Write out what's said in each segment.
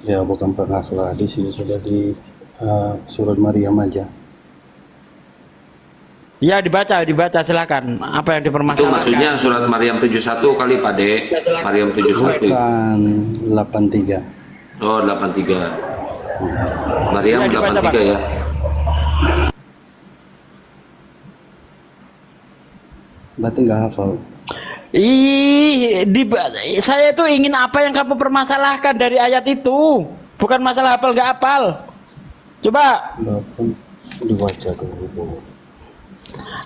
Ya bukan penghafal hadis, ini sudah di surat Maryam aja. Ya dibaca silakan. Apa yang Itu dipermasalahkan? maksudnya surat Maryam 71 kali Pak De. Maryam 71. Bukan 83. Oh 83. Maryam Ya, dibaca, 83 ya. Berarti nggak hafal. Saya itu ingin apa yang kamu permasalahkan dari ayat itu, bukan masalah hafal nggak hafal. Coba. Walaupun dibaca dulu.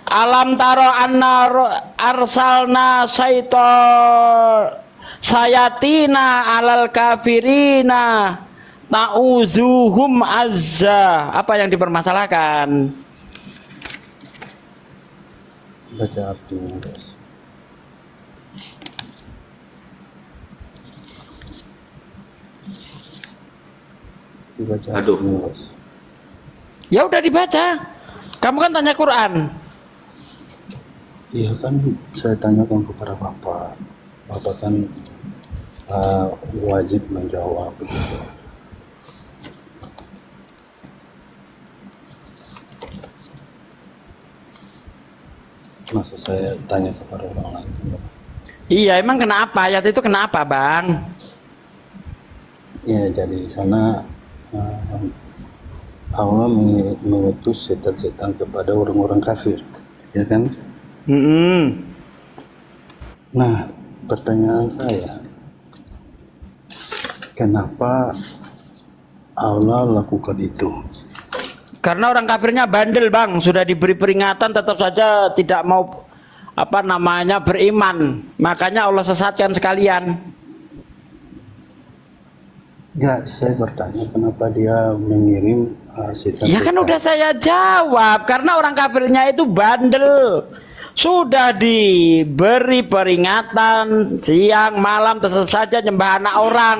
Alam taro anna arsalna sayatina alal kafirina ta'udzuhum azza. Apa yang dipermasalahkan? Baca artinya guys. Dibaca Aduh. artinya guys. Ya udah dibaca. Kamu kan tanya Quran. Iya kan saya tanyakan kepada Bapak. Bapak kan wajib menjawab begitu. Masa saya tanya kepada orang lain? Iya, emang kenapa? Ayat itu kenapa, Bang? Ya jadi di sana Allah mengutus setan-setan kepada orang-orang kafir, ya kan? Nah, pertanyaan saya, kenapa Allah lakukan itu? Karena orang kafirnya bandel, Bang. Sudah diberi peringatan tetap saja tidak mau beriman. Makanya Allah sesatkan sekalian. Enggak, saya bertanya kenapa dia mengirim setan. Ya kan udah saya jawab, karena orang kafirnya itu bandel. Sudah diberi peringatan siang malam tetap saja nyembah anak orang.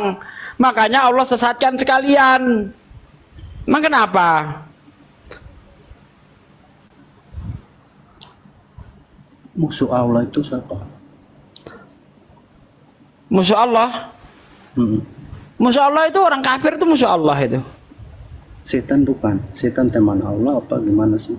Makanya Allah sesatkan sekalian. Emang kenapa? Musuh Allah itu siapa? Musuh Allah? Musuh Allah itu orang kafir, itu musuh Allah itu. Setan bukan? Setan teman Allah apa gimana sih?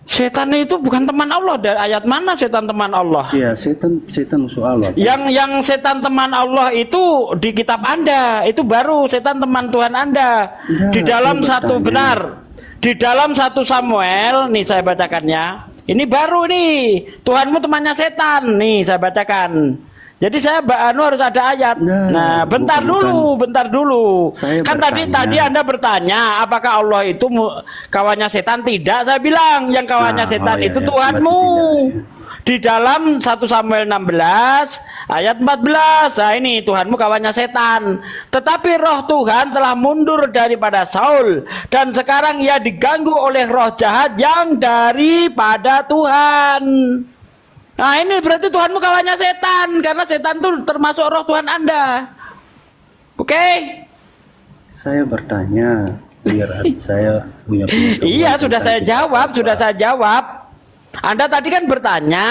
Setan itu bukan teman Allah. Dari ayat mana setan teman Allah? Iya, setan musuh Allah. Yang setan teman Allah itu di kitab Anda, itu baru setan teman Tuhan Anda. Ya, di dalam satu bertanya. di dalam 1 Samuel, nih saya bacakannya. Ini baru nih, Tuhanmu temannya setan. Nih saya bacakan. Jadi saya harus ada ayat. Nah, bentar dulu. Kan tadi Anda bertanya, apakah Allah itu kawannya setan? Tidak, saya bilang yang kawannya setan itu Tuhanmu. Di dalam 1 Samuel 16 ayat 14. Nah, ini Tuhanmu kawannya setan. Tetapi roh Tuhan telah mundur daripada Saul dan sekarang ia diganggu oleh roh jahat yang daripada Tuhan. Nah, ini berarti Tuhanmu kawannya setan, karena setan itu termasuk roh Tuhan Anda. Oke? Saya bertanya biar saya punya Iya, sudah saya jawab. Anda tadi kan bertanya,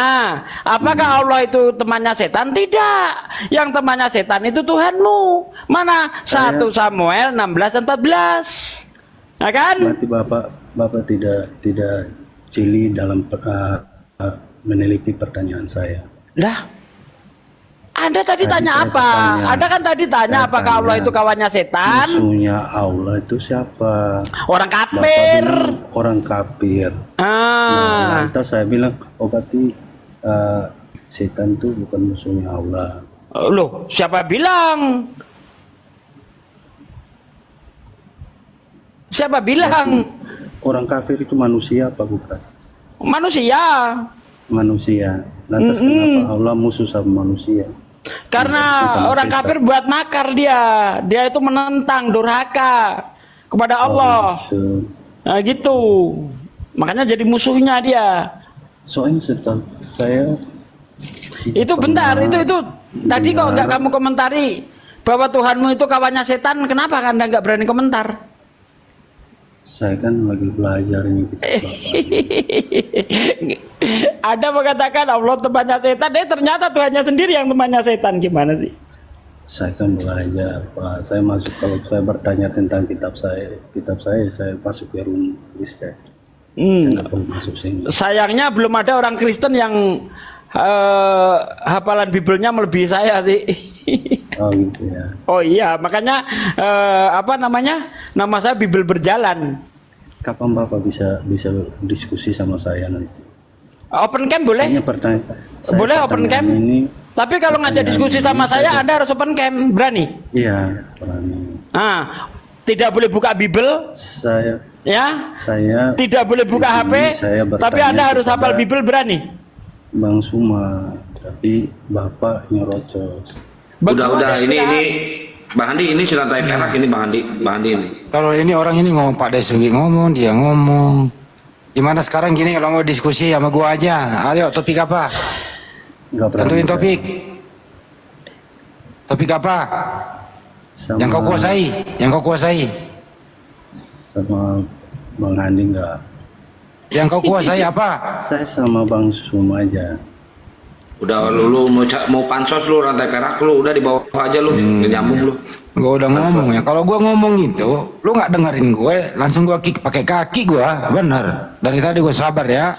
apakah Allah itu temannya setan? Tidak. Yang temannya setan itu Tuhanmu. Mana? 1 Samuel 16 dan 14. Nah kan? Berarti Bapak tidak jeli dalam meneliti pertanyaan saya. Lah, Anda tadi tanya apa? Anda kan tadi tanya apakah Allah itu kawannya setan? Musuhnya Allah itu siapa? Orang kafir. Orang kafir. Nah, lantas saya bilang, oh berarti setan itu bukan musuhnya Allah. Loh, siapa bilang? Siapa bilang? Orang kafir itu manusia apa bukan? Manusia. Manusia. Lantas kenapa Allah musuh sama manusia? Karena orang kafir buat makar dia itu menentang, durhaka kepada Allah. Gitu. Nah gitu, makanya jadi musuhnya dia. Soalnya saya itu bentar, itu tadi kok nggak kamu komentari bahwa Tuhanmu itu kawannya setan, kenapa Anda nggak berani komentar? Saya kan lagi belajar ini. Ada mengatakan Allah temannya setan, ternyata Tuhannya sendiri yang temannya setan, gimana sih? Saya kan belajar, Pak. Saya masuk, kalau saya bertanya tentang kitab saya masuk ke room Kristen. Saya nggak perlu masuk sini. Sayangnya belum ada orang Kristen yang hafalan Bibelnya melebihi saya sih. Oh gitu ya. Oh iya, makanya apa namanya? Nama saya Bibel Berjalan. Kapan Bapak bisa diskusi sama saya nanti? Open camp boleh? Hanya Boleh open camp? Ini, tapi kalau ngajak diskusi sama saya, Anda harus open camp, berani? iya, berani. Tidak boleh buka Bibel. Saya tidak boleh buka HP. Tapi Anda harus hafal Bibel, berani? Bang Suma, tapi Bapak nyerocos. Udah ini Bang Andi, ini Silantai Perak ini Bang Andi ini. Kalau ini orang ini ngomong, Pak Desugi ngomong, dia ngomong. Gimana sekarang gini, kalau mau diskusi sama gua aja. Ayo, topik apa? Tentuin topik. Topik apa? Yang kau kuasai. Sama Bang Andi enggak. Yang kau kuasai apa? Saya sama Bang Suma aja. Udah lu mau pansos lu Rantai Perak lu udah di bawah aja lu, nyambung lu. Gua udah ngomong ya. Kalau gua ngomong gitu, lu nggak dengerin gue, langsung gua kick pakai kaki gua. Bener. Dari tadi gua sabar ya.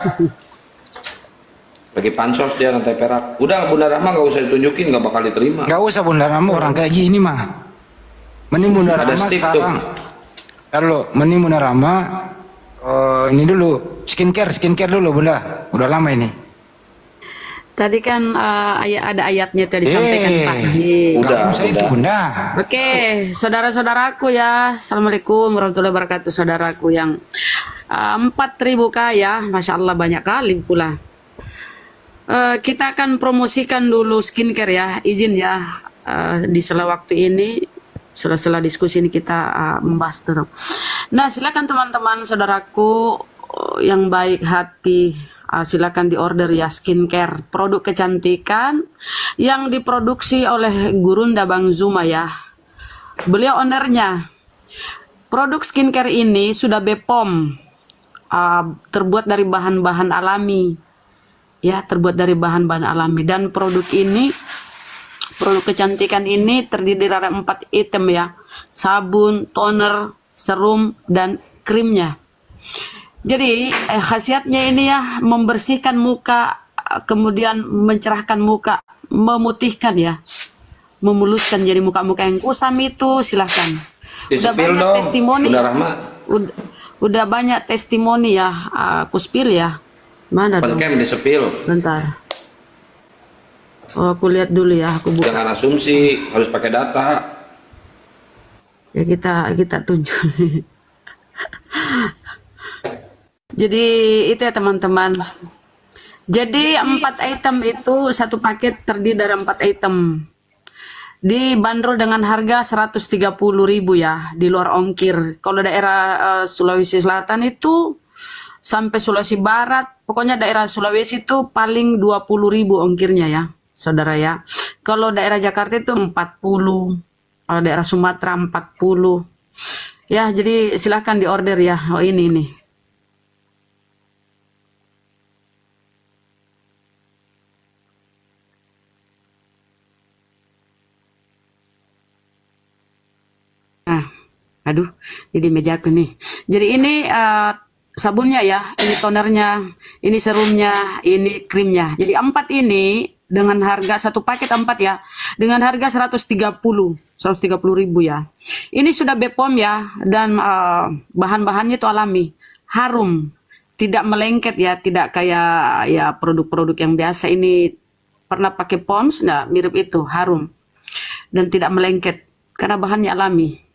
Lagi pansos dia Rantai Perak. Udah Bunda Rahma nggak usah ditunjukin, nggak bakal diterima. Nggak usah Bunda Rahma, orang kayak gini mah. Mending Bunda Rahma sekarang. Kalau mending Bunda Rahma ini dulu skincare dulu Bunda. Udah lama ini. Tadi kan ada ayatnya tadi disampaikan Pak. Udah. Itu Bunda. Oke, saudara-saudaraku ya. Assalamualaikum warahmatullahi wabarakatuh. Saudaraku yang 4.000 kaya, Masya Allah banyak kali pula. Kita akan promosikan dulu skincare ya. Izin ya, di sela waktu ini, sela-sela diskusi ini kita membahas terus. Nah, silakan teman-teman saudaraku yang baik hati, silakan diorder ya skincare, produk kecantikan yang diproduksi oleh Gurunda Bang Zuma ya. Beliau ownernya. Produk skincare ini sudah BPOM, terbuat dari bahan-bahan alami. Ya, terbuat dari bahan-bahan alami, dan produk kecantikan ini terdiri dari 4 item ya. Sabun, toner, serum, dan krimnya. Jadi khasiatnya ini ya membersihkan muka, kemudian mencerahkan muka, memutihkan ya, memuluskan. Jadi muka-muka yang kusam itu silahkan. Udah banyak testimoni. Udah banyak testimoni ya, aku spill ya. Mana dong? Pencam di sepil. Bentar. Oh, aku lihat dulu ya, aku buka. Jangan asumsi, harus pakai data. Ya kita tunjuk. Jadi itu ya teman-teman. Jadi 4 item itu, satu paket terdiri dari 4 item. Dibanderol dengan harga 130.000 ya, di luar ongkir. Kalau daerah Sulawesi Selatan itu sampai Sulawesi Barat, pokoknya daerah Sulawesi itu paling 20.000 ongkirnya ya, saudara ya. Kalau daerah Jakarta itu 40, kalau daerah Sumatera 40. Ya, jadi silahkan diorder ya. Oh ini. Aduh, ini mejaku nih. Jadi ini sabunnya ya, ini tonernya, ini serumnya, ini krimnya. Jadi 4 ini dengan harga satu paket 4 ya, dengan harga 130.000 ya. Ini sudah BPOM ya, dan bahan-bahannya itu alami, harum, tidak melengket ya, tidak kayak ya produk-produk yang biasa. Ini pernah pakai Pons, nah mirip itu, harum dan tidak melengket karena bahannya alami.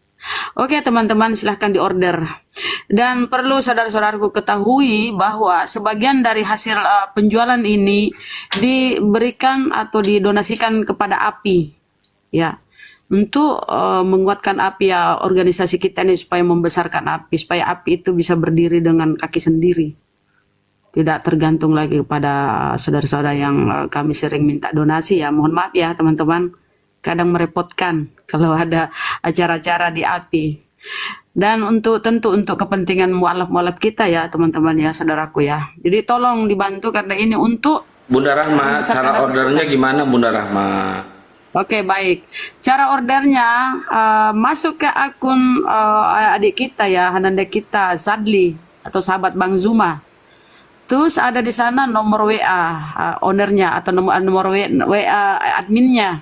Oke teman-teman, silahkan diorder. Dan perlu saudara-saudaraku ketahui bahwa sebagian dari hasil penjualan ini diberikan atau didonasikan kepada API ya, untuk menguatkan API ya, organisasi kita ini, supaya membesarkan API, supaya API itu bisa berdiri dengan kaki sendiri, tidak tergantung lagi kepada saudara-saudara yang kami sering minta donasi ya. Mohon maaf ya teman-teman, kadang merepotkan kalau ada acara-acara di API. Dan tentu untuk kepentingan mualaf-mualaf kita ya teman-teman ya, saudaraku ya. Jadi tolong dibantu karena ini untuk Bunda Rahma, cara ordernya gimana Bunda Rahma? Oke, baik. Cara ordernya masuk ke akun adik kita ya, Hananda kita, Sadli atau sahabat Bang Zuma. Terus ada di sana nomor WA ownernya atau nomor WA adminnya.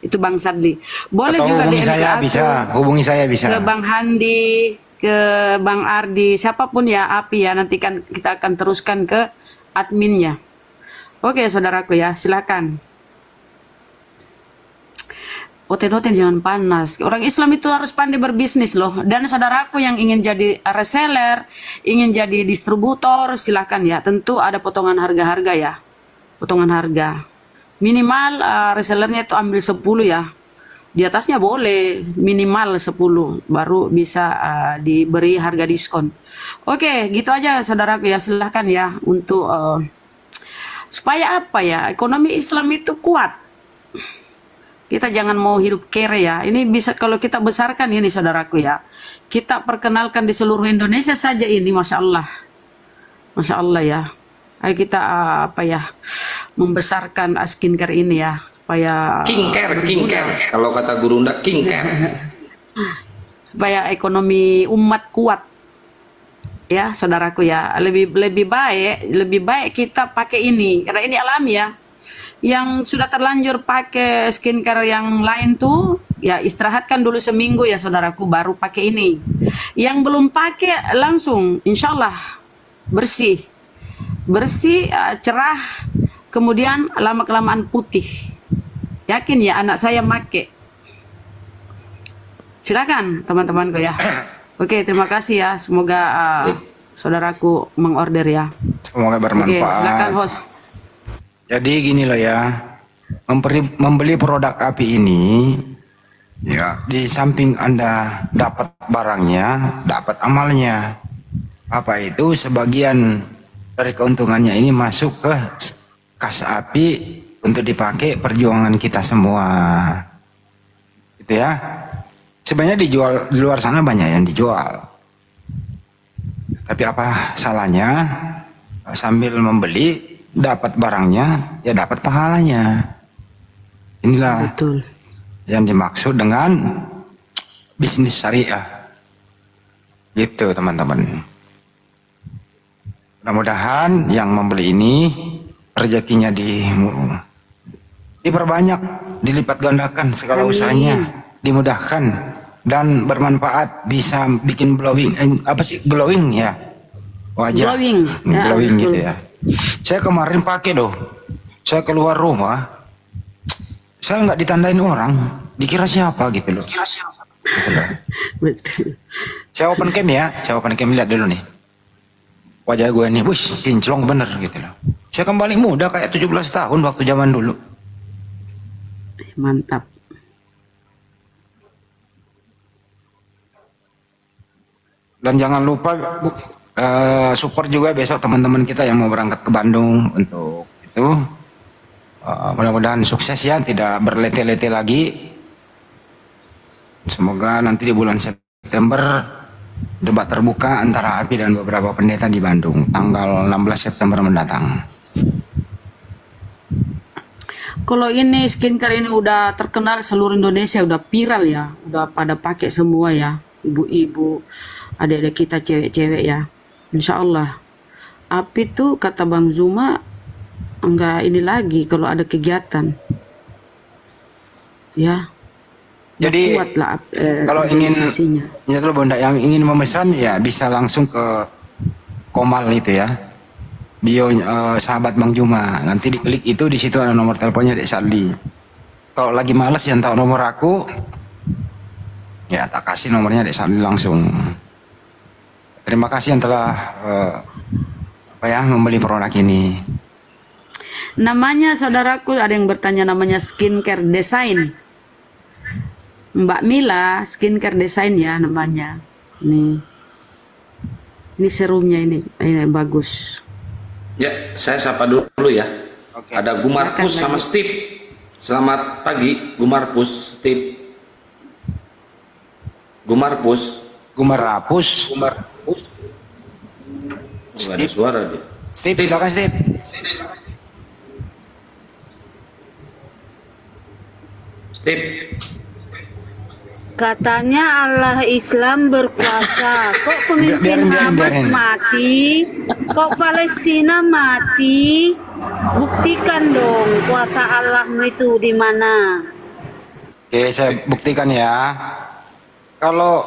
Itu Bang Sadli. Boleh Atau juga hubungi DM ke saya aku, bisa, hubungi saya bisa. ke Bang Handi, ke Bang Ardi, siapapun ya, Api ya, nanti kan kita akan teruskan ke adminnya. Oke, saudaraku ya, silakan. Oten-oten jangan panas. Orang Islam itu harus pandai berbisnis loh. Dan saudaraku yang ingin jadi reseller, ingin jadi distributor, silakan ya. Tentu ada potongan harga-harga ya. Potongan harga. Minimal resellernya itu ambil 10 ya. Di atasnya boleh minimal 10 baru bisa diberi harga diskon. Oke, gitu aja saudaraku ya. Silakan ya untuk supaya apa ya? Ekonomi Islam itu kuat. Kita jangan mau hidup kere ya. Ini bisa kalau kita besarkan ini saudaraku ya. Kita perkenalkan di seluruh Indonesia saja ini, Masya Allah. Masya Allah ya. Ayo kita apa ya, membesarkan skincare ini ya. Supaya King care. Kalau kata Guru Ndak, king care. Supaya ekonomi umat kuat. Ya saudaraku ya. Lebih baik kita pakai ini. Karena ini alami ya. Yang sudah terlanjur pakai skincare yang lain tuh ya istirahatkan dulu seminggu ya saudaraku, baru pakai ini. Yang belum pakai langsung insya Allah bersih cerah, kemudian lama-kelamaan putih. Yakin ya anak saya pakai. Silakan teman-temanku ya. Oke, terima kasih ya, semoga saudaraku mengorder ya. Semoga bermanfaat. Oke, silakan host. Jadi gini loh ya, membeli produk api ini, ya di samping Anda dapat barangnya, dapat amalnya. Apa itu sebagian dari keuntungannya ini masuk ke kas api untuk dipakai perjuangan kita semua. Gitu ya. Sebenarnya dijual di luar sana banyak yang dijual. Tapi apa salahnya sambil membeli dapat barangnya, ya dapat pahalanya. Inilah Betul. yang dimaksud dengan bisnis syariah. Gitu teman-teman. Mudah-mudahan yang membeli ini rezekinya diperbanyak, dilipat gandakan segala usahanya, dimudahkan dan bermanfaat, bisa bikin glowing, glowing ya wajah, glowing gitu ya. Saya kemarin pakai saya keluar rumah, saya nggak ditandain orang, dikira siapa gitu loh. Saya open cam lihat dulu nih, wajah gue nih, bus kinclong bener gitu loh. Saya kembali muda kayak 17 tahun waktu zaman dulu. Mantap. Dan jangan lupa support juga besok teman-teman kita yang mau berangkat ke Bandung untuk itu. Mudah-mudahan sukses ya, tidak berlete-lete lagi. Semoga nanti di bulan September debat terbuka antara API dan beberapa pendeta di Bandung tanggal 16 September mendatang. Kalau ini skincare ini udah terkenal seluruh Indonesia, udah viral ya, udah pada pakai semua ya, ibu-ibu, adik-adik kita cewek-cewek ya. Insya Allah. Api tuh kata Bang Zuma enggak ini lagi kalau ada kegiatan. Ya. Jadi kuatlah, kalau ingin ya Bunda yang ingin memesan ya bisa langsung ke Komal itu ya. Bio sahabat Bang Zuma. Nanti diklik itu, di situ ada nomor teleponnya Dek Sali. Kalau lagi males yang tahu nomor aku, ya tak kasih nomornya Dek Sali langsung. Terima kasih yang telah membeli produk ini. Namanya saudaraku ada yang bertanya, namanya Skincare Design. Mbak Mila Skincare Design ya namanya. Nih. Ini serumnya ini bagus. Ya, saya sapa dulu ya. Oke. Ada Gumarpus sama Steve. Selamat pagi, Gumarpus, Steve. Gumarpus. Nggak ada suara dia. Steve, silakan Steve. Steve. Katanya Allah Islam berkuasa. Kok pemimpin Hamas mati? Kok Palestina mati? Buktikan dong kuasa Allahmu itu di mana? Oke, saya buktikan ya. Kalau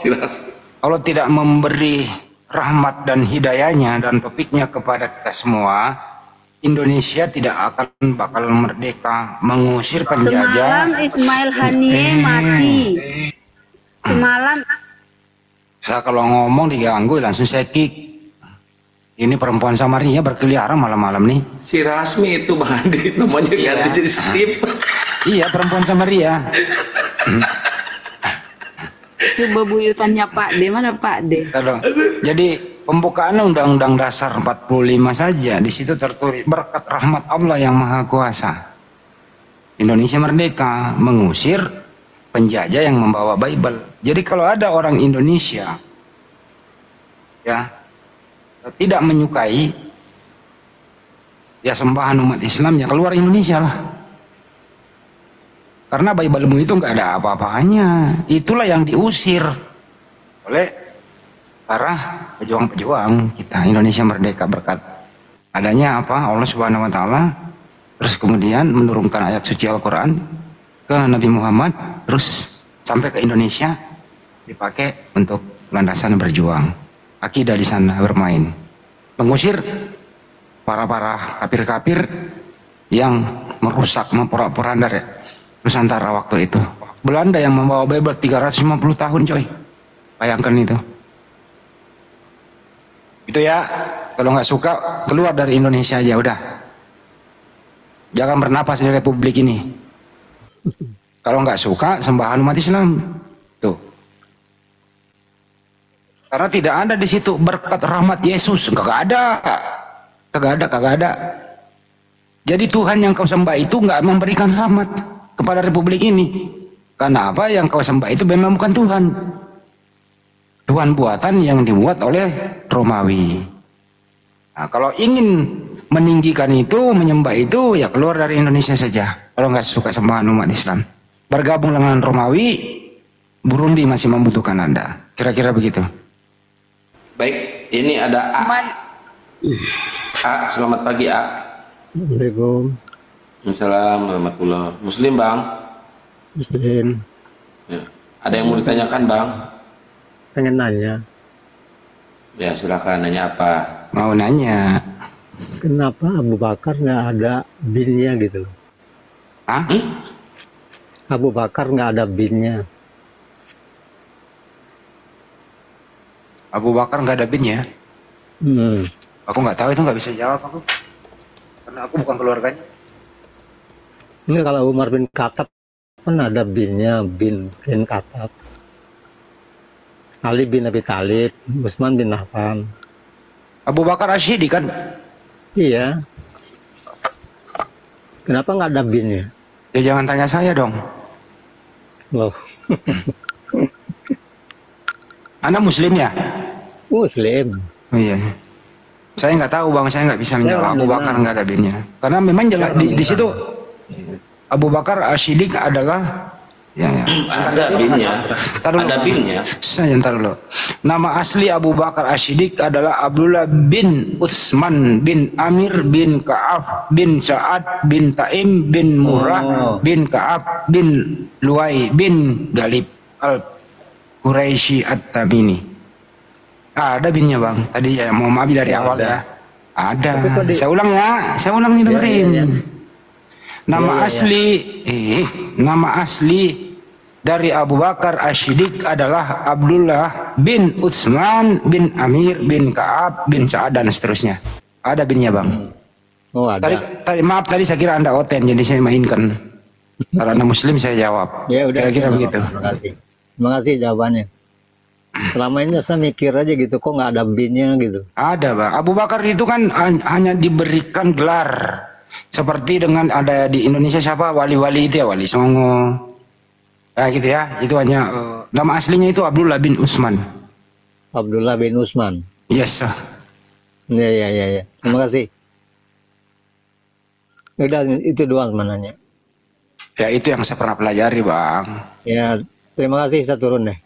Allah tidak memberi rahmat dan hidayahnya dan taufiknya kepada kita semua, Indonesia tidak akan bakal merdeka, mengusir penjajah. Semalam Ismail Haniyeh mati. Semalam Saya kalau ngomong diganggu langsung saya kick. Ini perempuan Samaria berkeliaran malam-malam nih. Si Rasmi itu Bang Andi namanya ganti jadi Steve. Iya, perempuan Samaria. Coba buyutannya Pak D, mana Pak D? Jadi pembukaan Undang-Undang Dasar 45 saja di situ tertulis berkat rahmat Allah yang Maha Kuasa, Indonesia merdeka, mengusir penjajah yang membawa Bible. Jadi kalau ada orang Indonesia ya tidak menyukai ya sembahan umat Islam, ya keluar Indonesia lah. Karena Bible-mu itu nggak ada apa-apanya. Itulah yang diusir oleh para pejuang-pejuang kita. Indonesia merdeka berkat adanya apa? Allah Subhanahu wa taala. Terus kemudian menurunkan ayat suci Al-Qur'an ke Nabi Muhammad, terus sampai ke Indonesia dipakai untuk landasan berjuang. Akidah di sana bermain. Mengusir para kafir-kafir yang merusak, memporak-poranda Nusantara waktu itu. Belanda yang membawa Bible 350 tahun, coy. Bayangkan itu. Itu ya, kalau nggak suka keluar dari Indonesia aja udah. Jangan bernapas di Republik ini. Kalau nggak suka sembahan umat Islam, tuh. Karena tidak ada di situ berkat rahmat Yesus, kagak ada. Jadi Tuhan yang kau sembah itu nggak memberikan rahmat kepada Republik ini. Karena apa? Yang kau sembah itu memang bukan Tuhan. Tuhan buatan yang dibuat oleh Romawi. Nah, kalau ingin meninggikan itu, menyembah itu, ya keluar dari Indonesia saja. Kalau nggak suka sembahan umat Islam, bergabung dengan Romawi, Burundi masih membutuhkan Anda. Kira-kira begitu. Baik, ini ada A. A, selamat pagi A. Assalamualaikum. Assalamualaikum warahmatullahi. Muslim Bang? Muslim. Ya. Ada yang mau ditanyakan Bang? Pengen nanya, Ya silakan, nanya apa? Mau nanya. kenapa Abu Bakar nggak ada binnya gitu loh? Hah? Abu Bakar nggak ada binnya. Abu Bakar nggak ada binnya? Aku nggak tahu, itu nggak bisa jawab aku. Karena aku bukan keluarganya. Ini kalau Umar bin Khattab kan ada binnya, bin Khattab. Ali bin Abi Thalib, Utsman bin Affan. Abu Bakar Asy-Siddiq kan? Iya. Kenapa nggak ada binnya? Ya jangan tanya saya dong. Loh, Anda Muslim ya? Muslim. Oh iya. Saya nggak tahu Bang, saya nggak bisa menjawab. Abu Bakar nggak ada binnya. Karena memang jelas di situ Abu Bakar Asy-Siddiq adalah Ada binnya. Ada binnya. Saya ntar dulu. Nama asli Abu Bakar Asy-Siddiq adalah Abdullah bin Utsman bin Amir bin Ka'ab bin Sa'ad bin Taim bin Murrah bin Ka'ab bin Luai bin Galib al-Quraisy at-Tamimi. Ada binnya Bang. Tadi ya mau maaf dari awal ya. Ada. Saya ulang ya. Saya ulang nih dengerin. Nama asli dari Abu Bakar Asy-Siddiq adalah Abdullah bin Utsman bin Amir bin Ka'ab bin Sa'ad dan seterusnya. Ada binnya Bang. Oh ada. Maaf tadi saya kira Anda oten, jadi saya mainkan. Kalau Anda Muslim saya jawab. Ya udah. Kira-kira begitu. Terima kasih jawabannya. Selama ini saya mikir aja gitu, kok nggak ada binnya gitu. Ada Bang. Abu Bakar itu kan hanya diberikan gelar. Seperti dengan ada di Indonesia siapa wali-wali itu ya, Wali Songo. Nah gitu ya, itu hanya nama aslinya itu Abdullah bin Utsman. Abdullah bin Utsman. Yes sir. Ya. Terima kasih. Udah itu doang mananya. Ya itu yang saya pernah pelajari Bang. Ya, terima kasih, saya turun deh.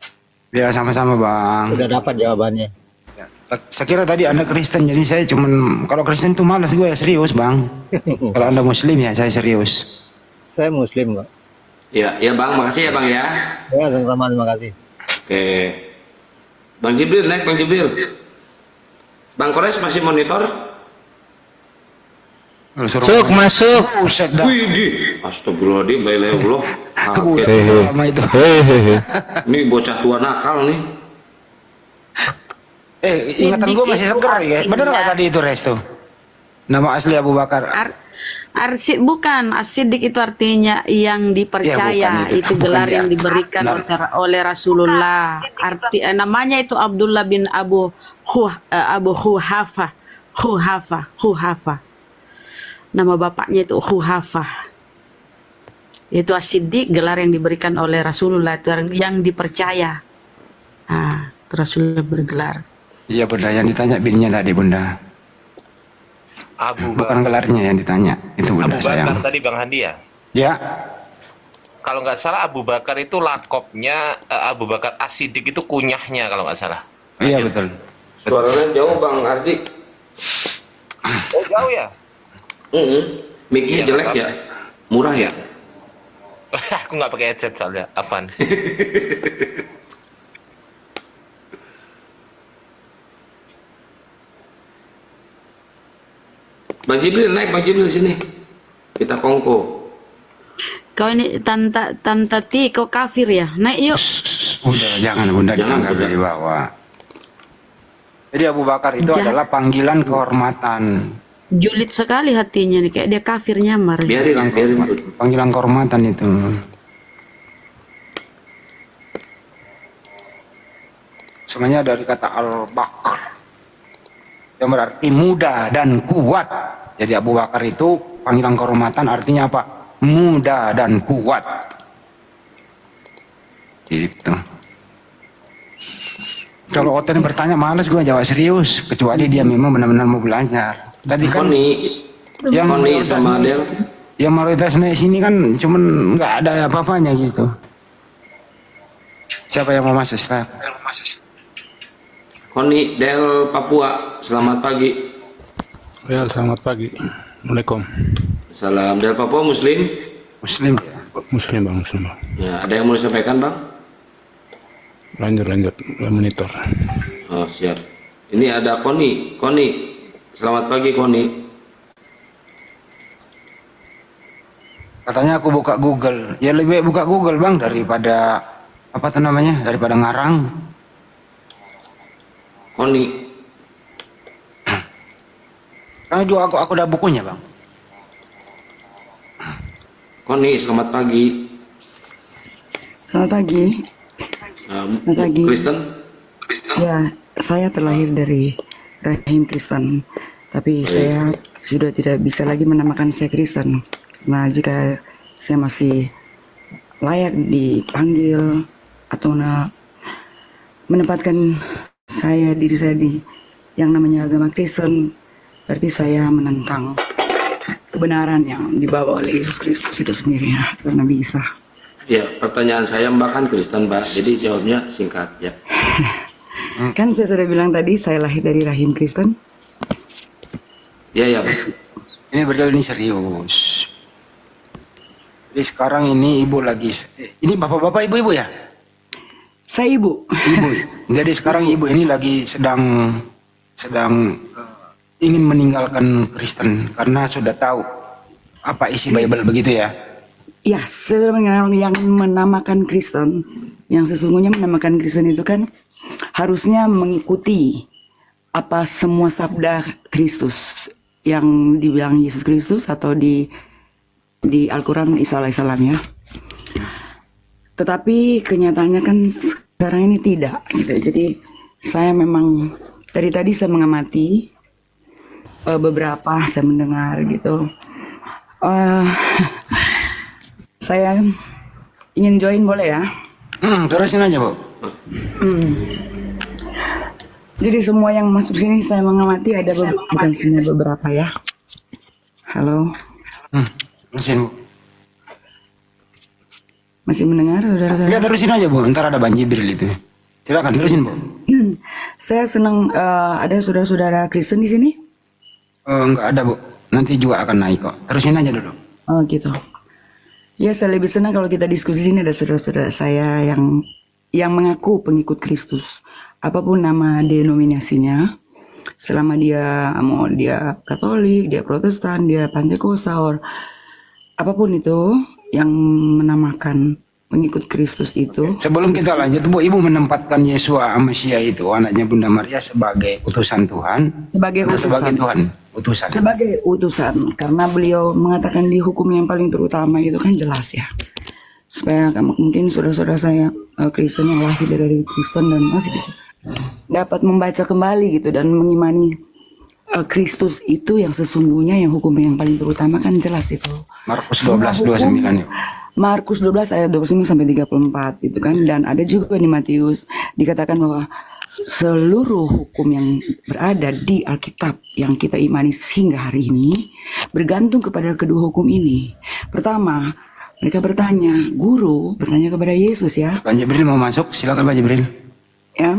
Ya sama-sama Bang. Udah dapat jawabannya. Ya, saya kira tadi Anda Kristen, jadi saya cuman kalau Kristen tuh malas gue ya, serius Bang. Kalau Anda Muslim ya saya serius. Saya Muslim kok. Ya, ya Bang, makasih ya Bang ya. Ya, sama-sama, terima kasih. Oke. Bang Jibril, naik Bang Jibril. Bang Kores masih monitor? Masuk, masuk. Buset dah. Widih, astagfirullahaladzim, la ilaha illallah. Lama itu. Ini bocah tua nakal nih. Ingatan gue masih seger ya. Bener nggak tadi itu Resto? Nama asli Abu Bakar. Bukan, As-Siddiq itu artinya yang dipercaya, Ya, bukan itu gelar Bukan yang dia. diberikan Nah, oleh Rasulullah. Namanya itu Abdullah bin Abu Huhafa. Nama bapaknya itu Huhafa. Itu As-Siddiq, gelar yang diberikan oleh Rasulullah, itu yang dipercaya. Nah, itu Rasulullah bergelar. Iya Bunda, yang ditanya binnya tadi Bunda. Bukan gelarnya yang ditanya, itu Bunda Abu sayang. Bakar tadi Bang Handi ya? Ya, Kalau nggak salah Abu Bakar itu lakopnya, Abu Bakar As-Siddiq itu kunyahnya kalau nggak salah. iya betul. Suaranya jauh Bang Ardi. Oh jauh ya? Mic-nya Iya, jelek nggak ya? Murah ya? Aku nggak pakai headset soalnya, Afan. Bang Jibril, naik Bang Jibril sini. Kita kongko. Kau ini Tante Ti, kau kafir ya? Naik yuk. Udah, jangan Bunda Jangan, ditangkap Bunda. dari bawah. Jadi Abu Bakar itu adalah panggilan kehormatan. Julid sekali hatinya nih, kayak dia kafir nyamar. Biarin, biarin. Panggilan kehormatan itu. Sebenarnya dari kata al-bakr yang berarti muda dan kuat. Jadi Abu Bakar itu panggilan kehormatan artinya apa? Muda dan kuat. Gitu. Kalau Oten bertanya males gue jawab serius, kecuali dia memang benar-benar mau belajar. Tadi kan yang Koni sama Adel. yang mayoritas naik sini kan cuman nggak ada apa-apanya gitu. Siapa yang mau masuk, Ustaz? Koni Del Papua, selamat pagi. Ya, selamat pagi. Assalamualaikum. Salam Del Papua Muslim. Muslim ya. Muslim Bang, Muslim Bang. Ya, ada yang mau disampaikan Bang? Lanjut, monitor. Oh siap. Ini ada Koni. Koni, selamat pagi Koni. Katanya aku buka Google. Ya lebih baik buka Google Bang daripada apa tuh namanya? Daripada ngarang. Koni. Kan juga aku ada bukunya Bang. Koni, selamat pagi. Selamat pagi. Selamat pagi. Kristen? Ya, saya terlahir dari rahim Kristen, tapi saya sudah tidak bisa lagi menamakan saya Kristen. Nah, jika saya masih layak dipanggil atau menempatkan diri saya di yang namanya agama Kristen, berarti saya menentang kebenaran yang dibawa oleh Yesus Kristus itu sendiri, karena bisa. Ya, pertanyaan saya Mbak kan Kristen Mbak, jadi jawabnya singkat ya. Kan saya sudah bilang tadi saya lahir dari rahim Kristen. Ya ya. Ini berdua ini serius. Jadi sekarang ini ibu lagi, ini bapak-bapak ibu-ibu ya? Saya ibu. Ibu. Jadi sekarang ibu ini lagi sedang ingin meninggalkan Kristen karena sudah tahu apa isi Bible begitu ya? Ya, sebenarnya yang menamakan Kristen, yang sesungguhnya menamakan Kristen itu kan harusnya mengikuti apa semua sabda Kristus yang dibilang Yesus Kristus atau di Al-Quran Isa alaihissalam ya. Tetapi kenyataannya kan sekarang ini tidak gitu. Jadi saya memang dari tadi saya mengamati beberapa, saya mendengar gitu. Saya ingin join boleh ya? Terusin aja Bu. Jadi semua yang masuk sini saya mengamati ada bukan semua, beberapa ya. Halo. Terusin Bu. Masih mendengar, saudara-saudara? Ya terusin aja Bu, ntar ada Bang Jibril itu. Silakan terusin Bu. Saya senang ada saudara-saudara Kristen di sini. Enggak ada Bu, nanti juga akan naik kok. Terusin aja dulu. Oh gitu. Ya saya lebih senang kalau kita diskusi sini ada saudara-saudara saya yang mengaku pengikut Kristus. Apapun nama denominasinya, selama dia mau dia Katolik, dia Protestan, dia Pentakosta, apapun itu yang menamakan pengikut Kristus itu. Sebelum kita lanjut Bu, Ibu menempatkan Yesua Mesia itu anaknya Bunda Maria sebagai utusan Tuhan. Sebagai utusan. Sebagai Tuhan, utusan. Sebagai utusan, karena beliau mengatakan di hukum yang paling terutama itu kan jelas ya. Supaya mungkin saudara-saudara saya Kristen yang lahir dari Kristen dan masih bisa dapat membaca kembali gitu dan mengimani Kristus itu yang sesungguhnya, yang hukum yang paling terutama kan jelas itu. Markus 12:29 ya. Markus 12 ayat 29 sampai 34 itu kan, dan ada juga di Matius dikatakan bahwa seluruh hukum yang berada di Alkitab yang kita imani sehingga hari ini bergantung kepada kedua hukum ini. Pertama, mereka bertanya, guru bertanya kepada Yesus ya. Bang Jibril mau masuk, silakan Bang Jibril. Ya.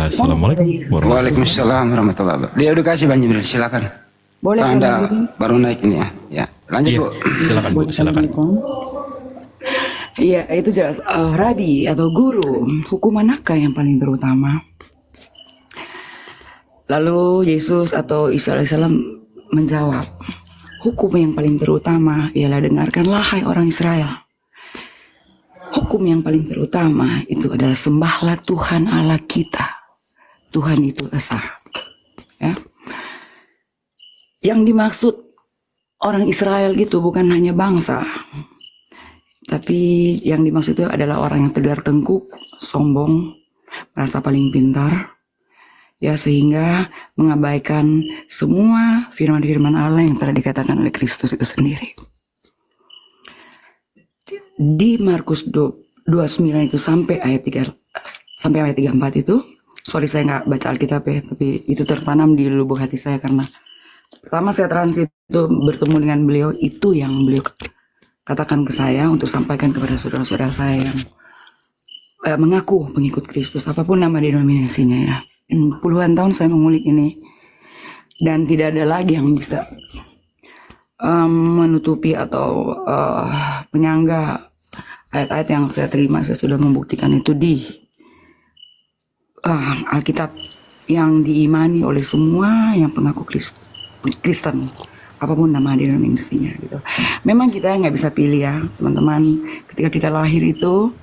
Assalamualaikum Waalaikumsalam warahmatullahi wabarakatuh. Dia udah kasih Bang Jibril, silakan. Boleh. Anda baru naik ini ya. Ya, lanjut Bu. Silakan Bu, silakan. Iya, itu jelas. Rabi atau guru, hukum manakah yang paling terutama? Lalu Yesus atau Isa alaihissalam menjawab, hukum yang paling terutama ialah dengarkanlah hai orang Israel. Hukum yang paling terutama itu adalah sembahlah Tuhan Allah kita. Tuhan itu esa. Ya. Yang dimaksud orang Israel gitu bukan hanya bangsa, tapi yang dimaksud itu adalah orang yang tegar tengkuk, sombong, merasa paling pintar, ya, sehingga mengabaikan semua firman-firman Allah yang telah dikatakan oleh Kristus itu sendiri. Di Markus 29 itu sampai ayat 34 itu, sorry saya nggak baca Alkitab ya, tapi itu tertanam di lubuk hati saya karena pertama saya transit itu bertemu dengan beliau, itu yang beliau katakan ke saya untuk sampaikan kepada saudara-saudara saya yang mengaku pengikut Kristus, apapun nama denominasinya ya. Puluhan tahun saya mengulik ini dan tidak ada lagi yang bisa menutupi atau menyangga ayat-ayat yang saya terima. Saya sudah membuktikan itu di Alkitab yang diimani oleh semua yang pengaku Kristen, apapun nama denominasinya gitu. Memang kita nggak bisa pilih ya teman-teman, ketika kita lahir itu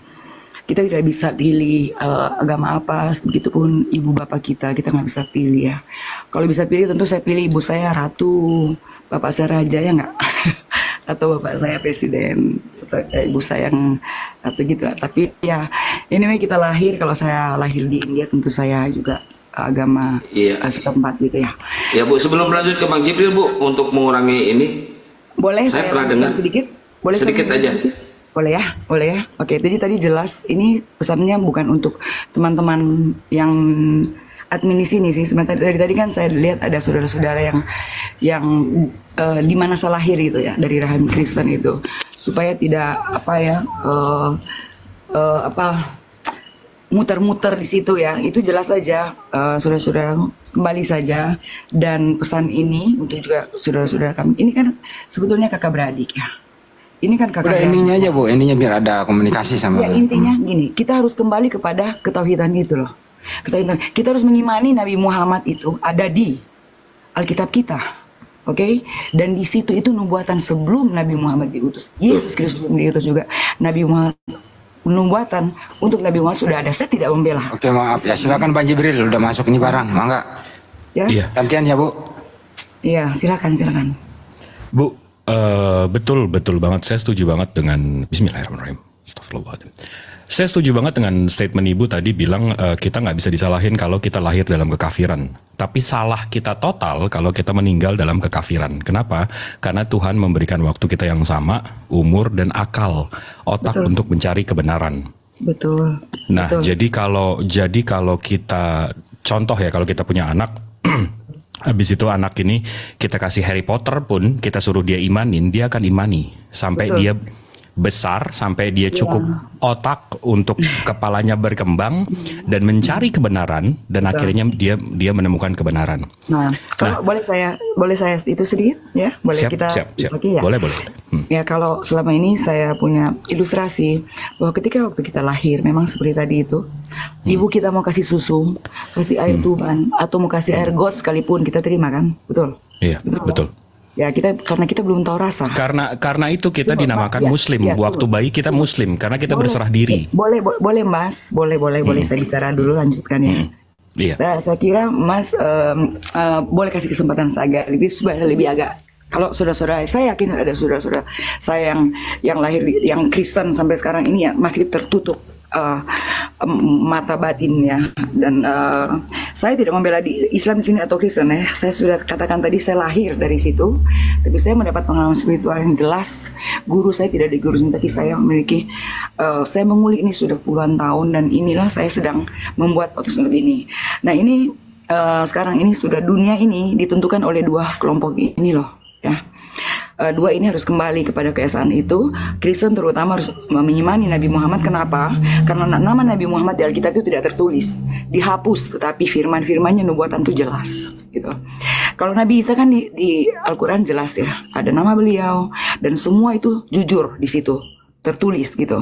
kita tidak bisa pilih agama apa, begitupun ibu bapak kita nggak bisa pilih ya. Kalau bisa pilih tentu saya pilih ibu saya ratu, bapak saya raja ya nggak, atau bapak saya presiden, atau ibu saya yang atau gitu. Tapi ya anyway kita lahir, kalau saya lahir di India tentu saya juga agama setempat gitu ya. Ya Bu, sebelum lanjut ke Bang Jibril Bu, untuk mengurangi ini, boleh saya pernah dengar sedikit, boleh sedikit aja. Boleh ya. Oke, jadi tadi jelas ini pesannya bukan untuk teman-teman yang admin di sini sih. Sebentar dari tadi kan saya lihat ada saudara-saudara yang di mana saya lahir gitu ya, dari rahim Kristen itu, supaya tidak muter-muter di situ ya. Itu jelas saja saudara-saudara kembali saja, dan pesan ini untuk juga saudara-saudara kami. Ini kan sebetulnya kakak beradik ya. Ini kan kakak udah ininya aja Bu, ininya biar ada komunikasi sama. Ya intinya gini, kita harus kembali kepada ketauhidan itu loh. Kita harus mengimani Nabi Muhammad itu ada di Alkitab kita, oke? Dan di situ itu nubuatan sebelum Nabi Muhammad diutus. Yesus Kristus diutus juga. Nabi Muhammad nubuatan untuk Nabi Muhammad sudah ada. Saya tidak membela. Oke, maaf ya, silakan Bang Jibril, udah masuk ini barang, mangga. Ya. Iya. Gantian ya Bu. Iya, silakan. Bu, betul banget. Saya setuju banget dengan Bismillahirrahmanirrahim. Astagfirullahaladzim. Saya setuju banget dengan statement Ibu tadi bilang kita nggak bisa disalahin kalau kita lahir dalam kekafiran. Tapi salah kita total kalau kita meninggal dalam kekafiran. Kenapa? Karena Tuhan memberikan waktu kita yang sama, umur dan akal, otak untuk mencari kebenaran. Betul. Nah, jadi kalau kita contoh ya, kalau kita punya anak, habis itu anak ini kita kasih Harry Potter pun, kita suruh dia imanin, dia akan imani sampai dia besar sampai dia cukup otak untuk kepalanya berkembang dan mencari kebenaran dan akhirnya dia menemukan kebenaran. Nah, kalau boleh saya itu sedikit ya, boleh siap, kita siap. Oke, ya. Boleh. Ya, kalau selama ini saya punya ilustrasi bahwa ketika waktu kita lahir memang seperti tadi itu, ibu kita mau kasih susu, kasih air Tuhan atau mau kasih air got sekalipun kita terima kan, betul? Iya, betul. Ya, karena kita belum tahu rasa. Karena itu kita dinamakan Muslim. Waktu bayi kita Muslim karena kita berserah diri. Boleh Mas, boleh saya bicara dulu, lanjutkan ya. Iya. Nah, saya kira Mas boleh kasih kesempatan saya supaya lebih agak. Kalau saudara-saudara, saya yakin ada saudara-saudara saya yang lahir yang Kristen sampai sekarang ini ya masih tertutup mata batin ya, dan saya tidak membela di Islam di sini atau Kristen ya. Saya sudah katakan tadi saya lahir dari situ, tapi saya mendapat pengalaman spiritual yang jelas. Guru saya tidak di guru sini, tapi saya memiliki saya mengulik ini sudah puluhan tahun, dan inilah saya sedang membuat podcast ini. Nah ini sekarang ini sudah dunia ini ditentukan oleh dua kelompok ini loh ya. Dua ini harus kembali kepada keesaan itu. Kristen terutama harus menyimani Nabi Muhammad. Kenapa? Karena nama Nabi Muhammad di Alkitab itu tidak tertulis, dihapus, tetapi firman-firmannya nubuatan itu jelas gitu. Kalau Nabi Isa kan di Al-Quran jelas ya, ada nama beliau dan semua itu jujur di situ tertulis gitu.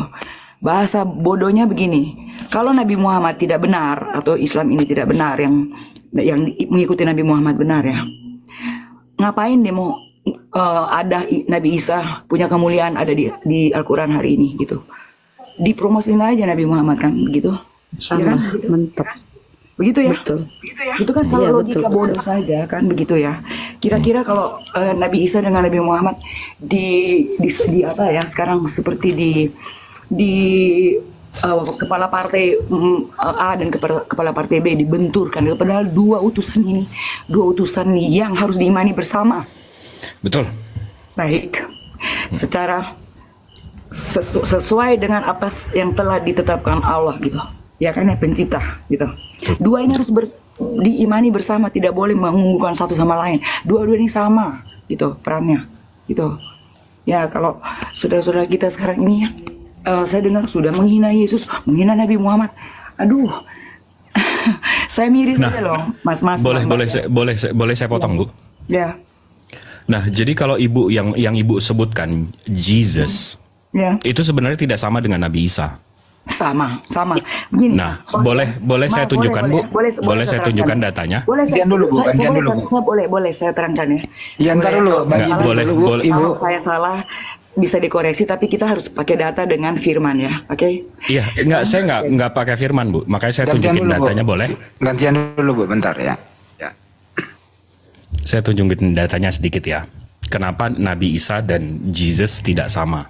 Bahasa bodohnya begini, kalau Nabi Muhammad tidak benar atau Islam ini tidak benar, yang mengikuti Nabi Muhammad benar ya, ngapain dia mau ada Nabi Isa punya kemuliaan ada di Al-Quran hari ini gitu. Dipromosin aja Nabi Muhammad kan begitu. Sama, ya kan? mantap. Begitu ya? Betul. Itu kan kalau Iya, logika betul. bodoh saja kan begitu ya. Kira-kira kalau Nabi Isa dengan Nabi Muhammad di apa ya sekarang seperti di kepala partai A dan kepala partai B dibenturkan, padahal dua utusan yang harus diimani bersama. Betul. Baik, secara sesuai dengan apa yang telah ditetapkan Allah gitu, ya kan ya, pencipta gitu. Dua ini harus diimani bersama, tidak boleh mengunggulkan satu sama lain. Dua-dua ini sama gitu perannya gitu. Ya kalau saudara-saudara kita sekarang ini saya dengar sudah menghina Yesus, menghina Nabi Muhammad. Aduh, saya miris aja loh, Mas. Boleh saya potong, Bu? Ya. Nah, jadi kalau ibu yang ibu sebutkan Jesus, ya, itu sebenarnya tidak sama dengan Nabi Isa. Sama. Begini. Nah, boleh saya tunjukkan, Bu? Boleh saya tunjukkan datanya? Boleh saya dulu, Bu. Boleh saya terangkan ya. Iya, ntar dulu, boleh. Kalau saya salah bisa dikoreksi, tapi kita harus pakai data dengan firman ya, oke? Iya, saya nggak pakai firman, Bu. Makanya saya tunjukin datanya, boleh? Gantian dulu, Bu, bentar ya. Saya tunjukin datanya sedikit ya. Kenapa Nabi Isa dan Jesus tidak sama?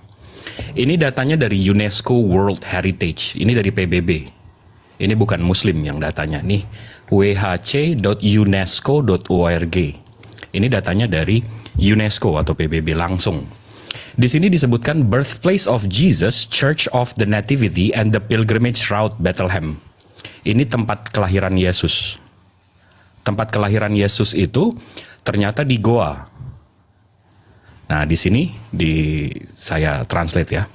Ini datanya dari UNESCO World Heritage. Ini dari PBB. Ini bukan Muslim yang datanya. Nih, whc.unesco.org. Ini datanya dari UNESCO atau PBB langsung. Di sini disebutkan Birthplace of Jesus, Church of the Nativity and the Pilgrimage Route Bethlehem. Ini tempat kelahiran Yesus. Tempat kelahiran Yesus itu ternyata di Goa. Nah, di sini saya translate ya.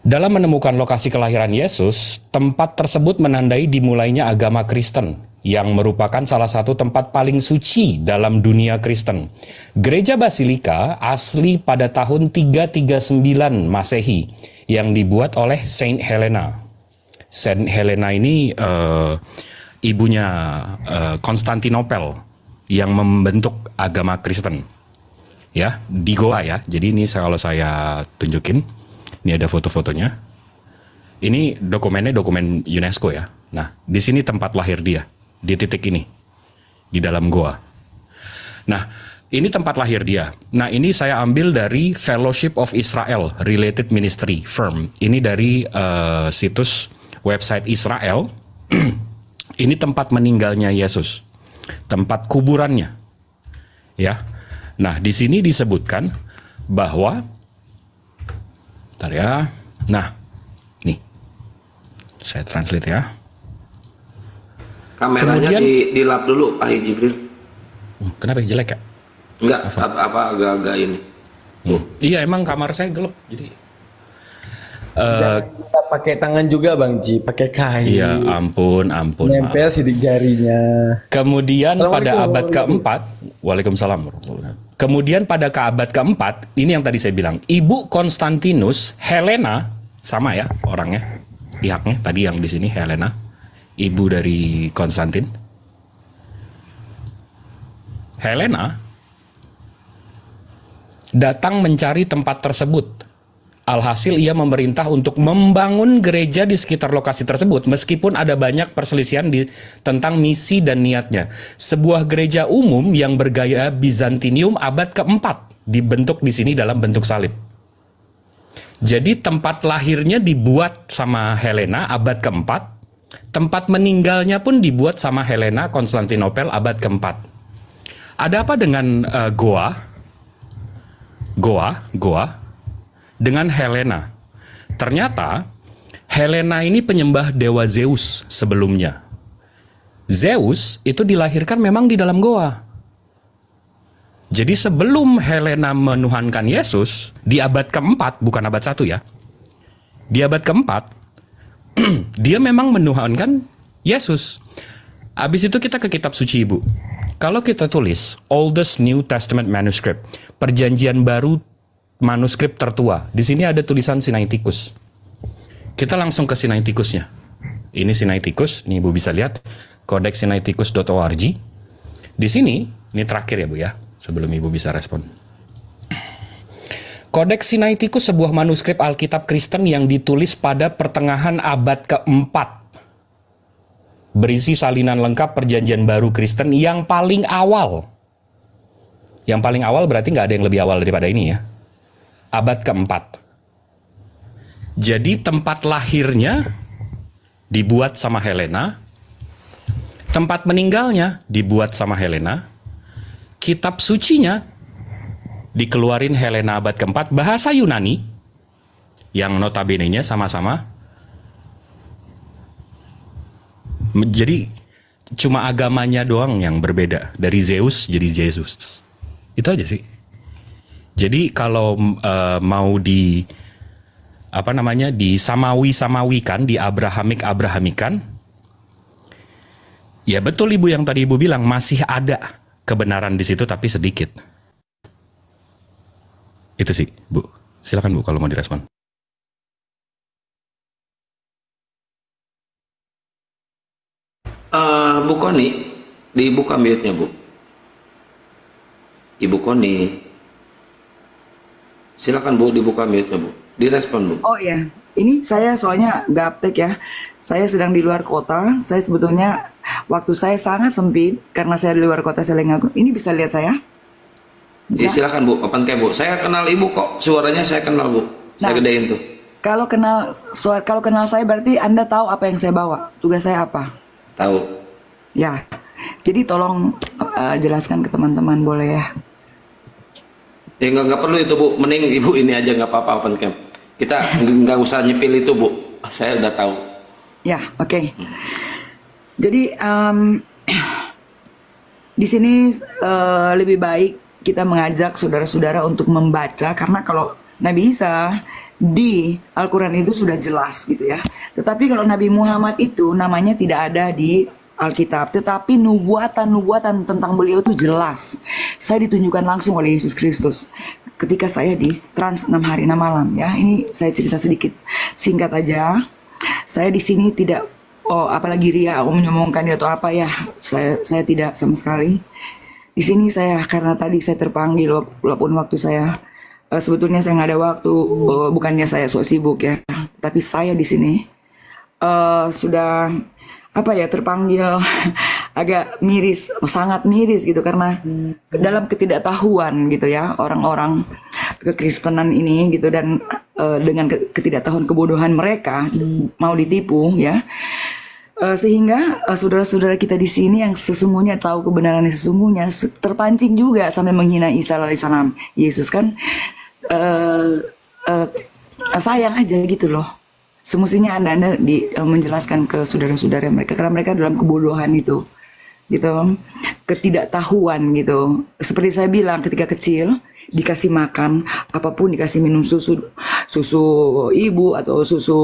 Dalam menemukan lokasi kelahiran Yesus, tempat tersebut menandai dimulainya agama Kristen yang merupakan salah satu tempat paling suci dalam dunia Kristen. Gereja Basilika asli pada tahun 339 Masehi yang dibuat oleh Saint Helena. Saint Helena ini ibunya Konstantinopel yang membentuk agama Kristen ya di Goa ya. Jadi ini kalau saya tunjukin, ini ada foto-fotonya. Ini dokumen UNESCO ya. Nah, di sini tempat lahir dia, di titik ini, di dalam Goa. Nah, ini tempat lahir dia. Nah, ini saya ambil dari Fellowship of Israel Related Ministry Firm. Ini dari situs website Israel. Ini tempat meninggalnya Yesus, tempat kuburannya, ya. Nah, di sini disebutkan bahwa, bentar ya. Nah, nih, saya translate ya. Kameranya Kemudian, di lap dulu, Pak Jibril. Kenapa jelek ya? Enggak, apa agak-agak ini. Iya, emang kamar saya gelap, jadi Jangan kita pakai tangan juga Bang Ji, pakai kain. iya, ampun, Nempel maaf. sidik jarinya. Kemudian pada Assalamualaikum. abad keempat, waalaikumsalam warahmatullahi wabarakatuh. Kemudian pada ke abad keempat, ini yang tadi saya bilang, Ibu Konstantinus Helena, sama ya orangnya, pihaknya tadi yang di sini Helena, ibu dari Konstantin. Helena datang mencari tempat tersebut. Alhasil ia memerintah untuk membangun gereja di sekitar lokasi tersebut meskipun ada banyak perselisihan tentang misi dan niatnya. Sebuah gereja umum yang bergaya Bizantinium abad keempat dibentuk di sini dalam bentuk salib. Jadi tempat lahirnya dibuat sama Helena abad keempat, tempat meninggalnya pun dibuat sama Helena Konstantinopel abad keempat. Ada apa dengan goa dengan Helena? Ternyata Helena ini penyembah dewa Zeus sebelumnya. Zeus itu dilahirkan memang di dalam goa. Jadi sebelum Helena menuhankan Yesus di abad keempat, bukan abad 1 ya. Di abad keempat dia memang menuhankan Yesus. Habis itu kita ke kitab suci, Ibu. Kalau kita tulis Oldest New Testament Manuscript, perjanjian baru manuskrip tertua. Di sini ada tulisan Sinaiticus. Kita langsung ke Sinaiticusnya. Ini Sinaiticus, nih Ibu bisa lihat Codex Sinaiticus.org. Di sini, ini terakhir ya Bu ya, sebelum Ibu bisa respon. Codex Sinaiticus sebuah manuskrip Alkitab Kristen yang ditulis pada pertengahan abad keempat. Berisi salinan lengkap perjanjian baru Kristen yang paling awal. Yang paling awal berarti nggak ada yang lebih awal daripada ini ya. Abad keempat. Jadi tempat lahirnya dibuat sama Helena, tempat meninggalnya dibuat sama Helena, kitab sucinya dikeluarin Helena abad keempat, bahasa Yunani yang notabene-nya sama-sama. Jadi cuma agamanya doang yang berbeda, dari Zeus jadi Yesus. Itu aja sih. Jadi kalau mau di apa namanya, di samawi-samawikan, di abrahamikan, ya betul Ibu yang tadi Ibu bilang, masih ada kebenaran di situ tapi sedikit. Itu sih, Bu. Silakan Bu kalau mau direspon. Bu Koni, dibuka mute-nya Bu. Ibu Koni. Silakan Bu, dibuka mute-nya Bu. Direspon Bu. Oh ya, ini saya soalnya gaptek ya. Saya sedang di luar kota. Saya sebetulnya waktu saya sangat sempit karena saya di luar kota Selengaku. Ini bisa lihat saya? Ya, silakan Bu, open cam Bu. Saya kenal Ibu kok, suaranya saya kenal Bu. Saya gedein tuh. Kalau kenal saya berarti Anda tahu apa yang saya bawa. Tugas saya apa? Tahu. Ya. Jadi tolong jelaskan ke teman-teman boleh ya. Ya nggak perlu itu Bu, mending Ibu ini aja nggak apa-apa open cam. Kita nggak usah nyepil itu Bu, saya udah tahu. Ya, oke. Jadi di sini lebih baik kita mengajak saudara-saudara untuk membaca, karena kalau Nabi Isa di Al-Quran itu sudah jelas gitu ya. Tetapi kalau Nabi Muhammad itu namanya tidak ada di Alkitab, tetapi nubuatan tentang beliau itu jelas. Saya ditunjukkan langsung oleh Yesus Kristus ketika saya di Trans 6 hari 6 malam ya. Ini saya cerita sedikit singkat aja. Saya di sini tidak apalagi ria menyombongkan dia atau apa ya. Saya tidak sama sekali. Di sini saya karena tadi saya terpanggil walaupun waktu saya sebetulnya saya nggak ada waktu, bukannya saya sok sibuk ya, tapi saya di sini sudah terpanggil agak miris, sangat miris gitu, karena dalam ketidaktahuan gitu ya orang-orang kekristenan ini gitu, dan dengan ketidaktahuan kebodohan mereka mau ditipu ya, sehingga saudara-saudara kita di sini yang sesungguhnya tahu kebenaran yang sesungguhnya terpancing juga sampai menghina Isa alaihissalam, Yesus kan. Sayang aja gitu loh. Semestinya Anda menjelaskan ke saudara-saudara mereka, karena mereka dalam kebodohan itu, gitu, ketidaktahuan gitu. Seperti saya bilang ketika kecil, dikasih makan apapun, dikasih minum susu ibu atau susu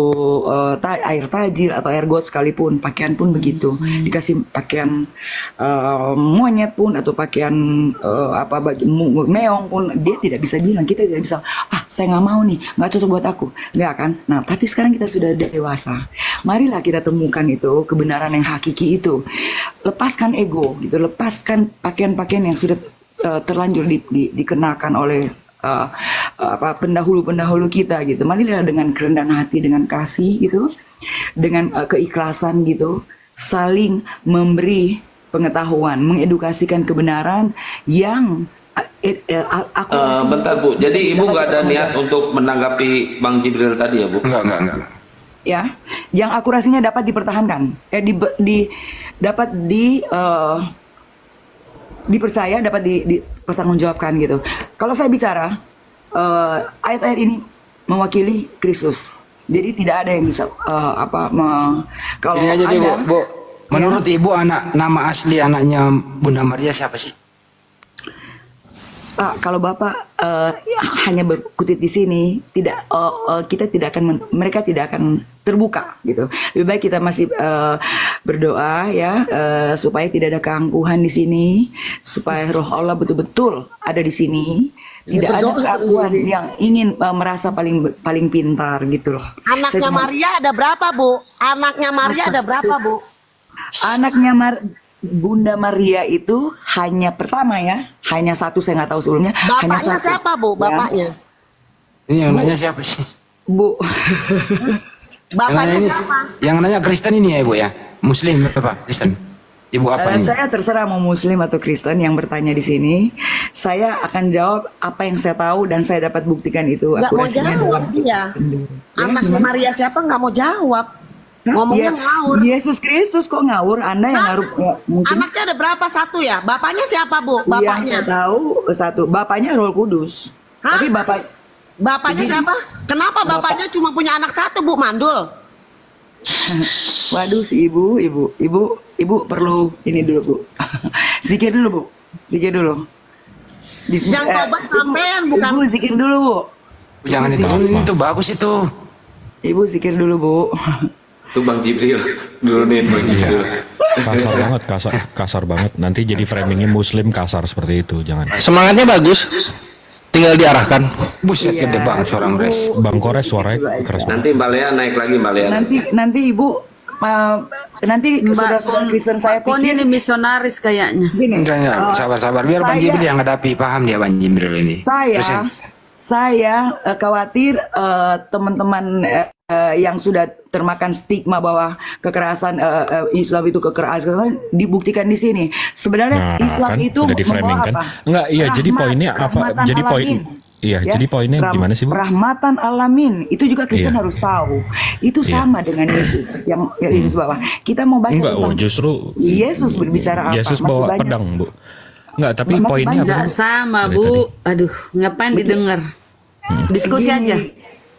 air tajir atau air got sekalipun, pakaian pun begitu, dikasih pakaian monyet pun atau pakaian baju meong pun, dia tidak bisa bilang, kita tidak bisa saya nggak mau nih, nggak cocok buat aku, nggak kan. Nah tapi sekarang kita sudah dewasa, marilah kita temukan itu kebenaran yang hakiki itu, lepaskan ego gitu, lepaskan pakaian-pakaian yang sudah terlanjur dikenakan oleh pendahulu-pendahulu kita gitu. Marilah dengan kerendahan hati, dengan kasih gitu, dengan keikhlasan gitu, saling memberi pengetahuan, mengedukasikan kebenaran yang aku bentar Bu, jadi Ibu nggak ada niat untuk menanggapi Bang Jibril tadi ya Bu? Enggak. Ya, yang akurasinya dapat dipertahankan, dapat dipercaya, dapat dipertanggungjawabkan gitu. Kalau saya bicara, ayat-ayat ini mewakili Kristus, jadi tidak ada yang bisa kalau ini aja deh, ada, Bu. Menurut Ibu nama asli anaknya Bunda Maria siapa sih? Kalau Bapak hanya berkutit di sini, mereka tidak akan terbuka gitu. Lebih baik kita masih berdoa ya, supaya tidak ada keangkuhan di sini, supaya Roh Allah betul-betul ada di sini. Tidak ada keangkuhan yang ingin merasa paling pintar gitu loh. Anaknya Maria ada berapa Bu? Anaknya Maria ada berapa Bu? Anaknya Bunda Maria itu hanya pertama ya, hanya satu, saya nggak tahu sebelumnya. Bapaknya hanya satu. siapa Bu? Bapaknya? Ini yang nanya siapa sih? Bu. Bapaknya siapa? Yang nanya Kristen ini ya Ibu ya? Muslim apa? Kristen? Ibu apa ini? Saya terserah mau Muslim atau Kristen yang bertanya di sini. Saya akan jawab apa yang saya tahu dan saya dapat buktikan itu. Nggak mau jawab dia. Anaknya Maria siapa nggak mau jawab? Ngomongnya ngawur. Yesus Kristus kok ngawur? Anda yang ngawur mungkin. Anaknya ada berapa? Satu ya? Bapaknya siapa Bu? Bapaknya? Yang saya tahu satu. Bapaknya Roh Kudus. Hah? Tapi bapaknya siapa? Kenapa bapaknya cuma punya anak satu Bu? Mandul. Waduh si ibu perlu ini dulu Bu. Zikir dulu Bu. Zikir dulu. Yang tobat sampean bukan. Ibu zikir dulu Bu. Jangan itu bagus itu. Ibu zikir dulu Bu. Itu Bang Jibril dulu nih, Bang Jibril. Kasar banget, kasar banget. Nanti jadi framingnya Muslim kasar seperti itu, jangan. Semangatnya bagus, tinggal diarahkan. Buset gede banget suara Mres. Bang Kores suaranya keras banget. Nanti Mbak Lea naik lagi Mbak Lea. Nanti Ibu nanti saudara Kristen saya pikir ini misionaris kayaknya. Enggak, sabar biar Bang Jibril yang hadapi, paham dia Bang Jibril ini. Saya khawatir teman-teman yang sudah termakan stigma bahwa kekerasan Islam itu kekerasan dibuktikan di sini. Sebenarnya Islam itu membawa apa? Enggak, iya. Jadi poinnya apa? Jadi poin. Iya, ya? Jadi poinnya gimana sih Bu? Rahmatan alamin. Itu juga Kristen harus tahu. Itu sama dengan Yesus yang Yesus bawa. Kita mau baca tentang justru Yesus berbicara apa? Yesus bawa pedang Bu. Enggak, tapi poinnya apa? Enggak sama Bu. Aduh, ngapain didengar? Diskusi aja.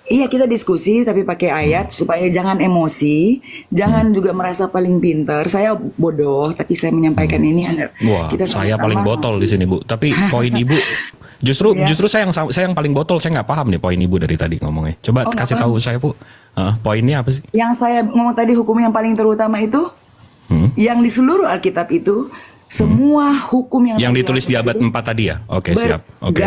Iya, kita diskusi tapi pakai ayat supaya jangan emosi, jangan juga merasa paling pintar. Saya bodoh tapi saya menyampaikan ini. Wah, kita saya paling botol di sini Bu. Tapi poin Ibu justru saya yang paling botol. Saya nggak paham nih poin Ibu dari tadi ngomongnya. Coba kasih tahu saya Bu. Poinnya apa sih? Yang saya ngomong tadi hukum yang paling terutama itu, yang di seluruh Alkitab itu semua hukum yang ditulis di abad 4 tadi ya. Oke, siap. Oke.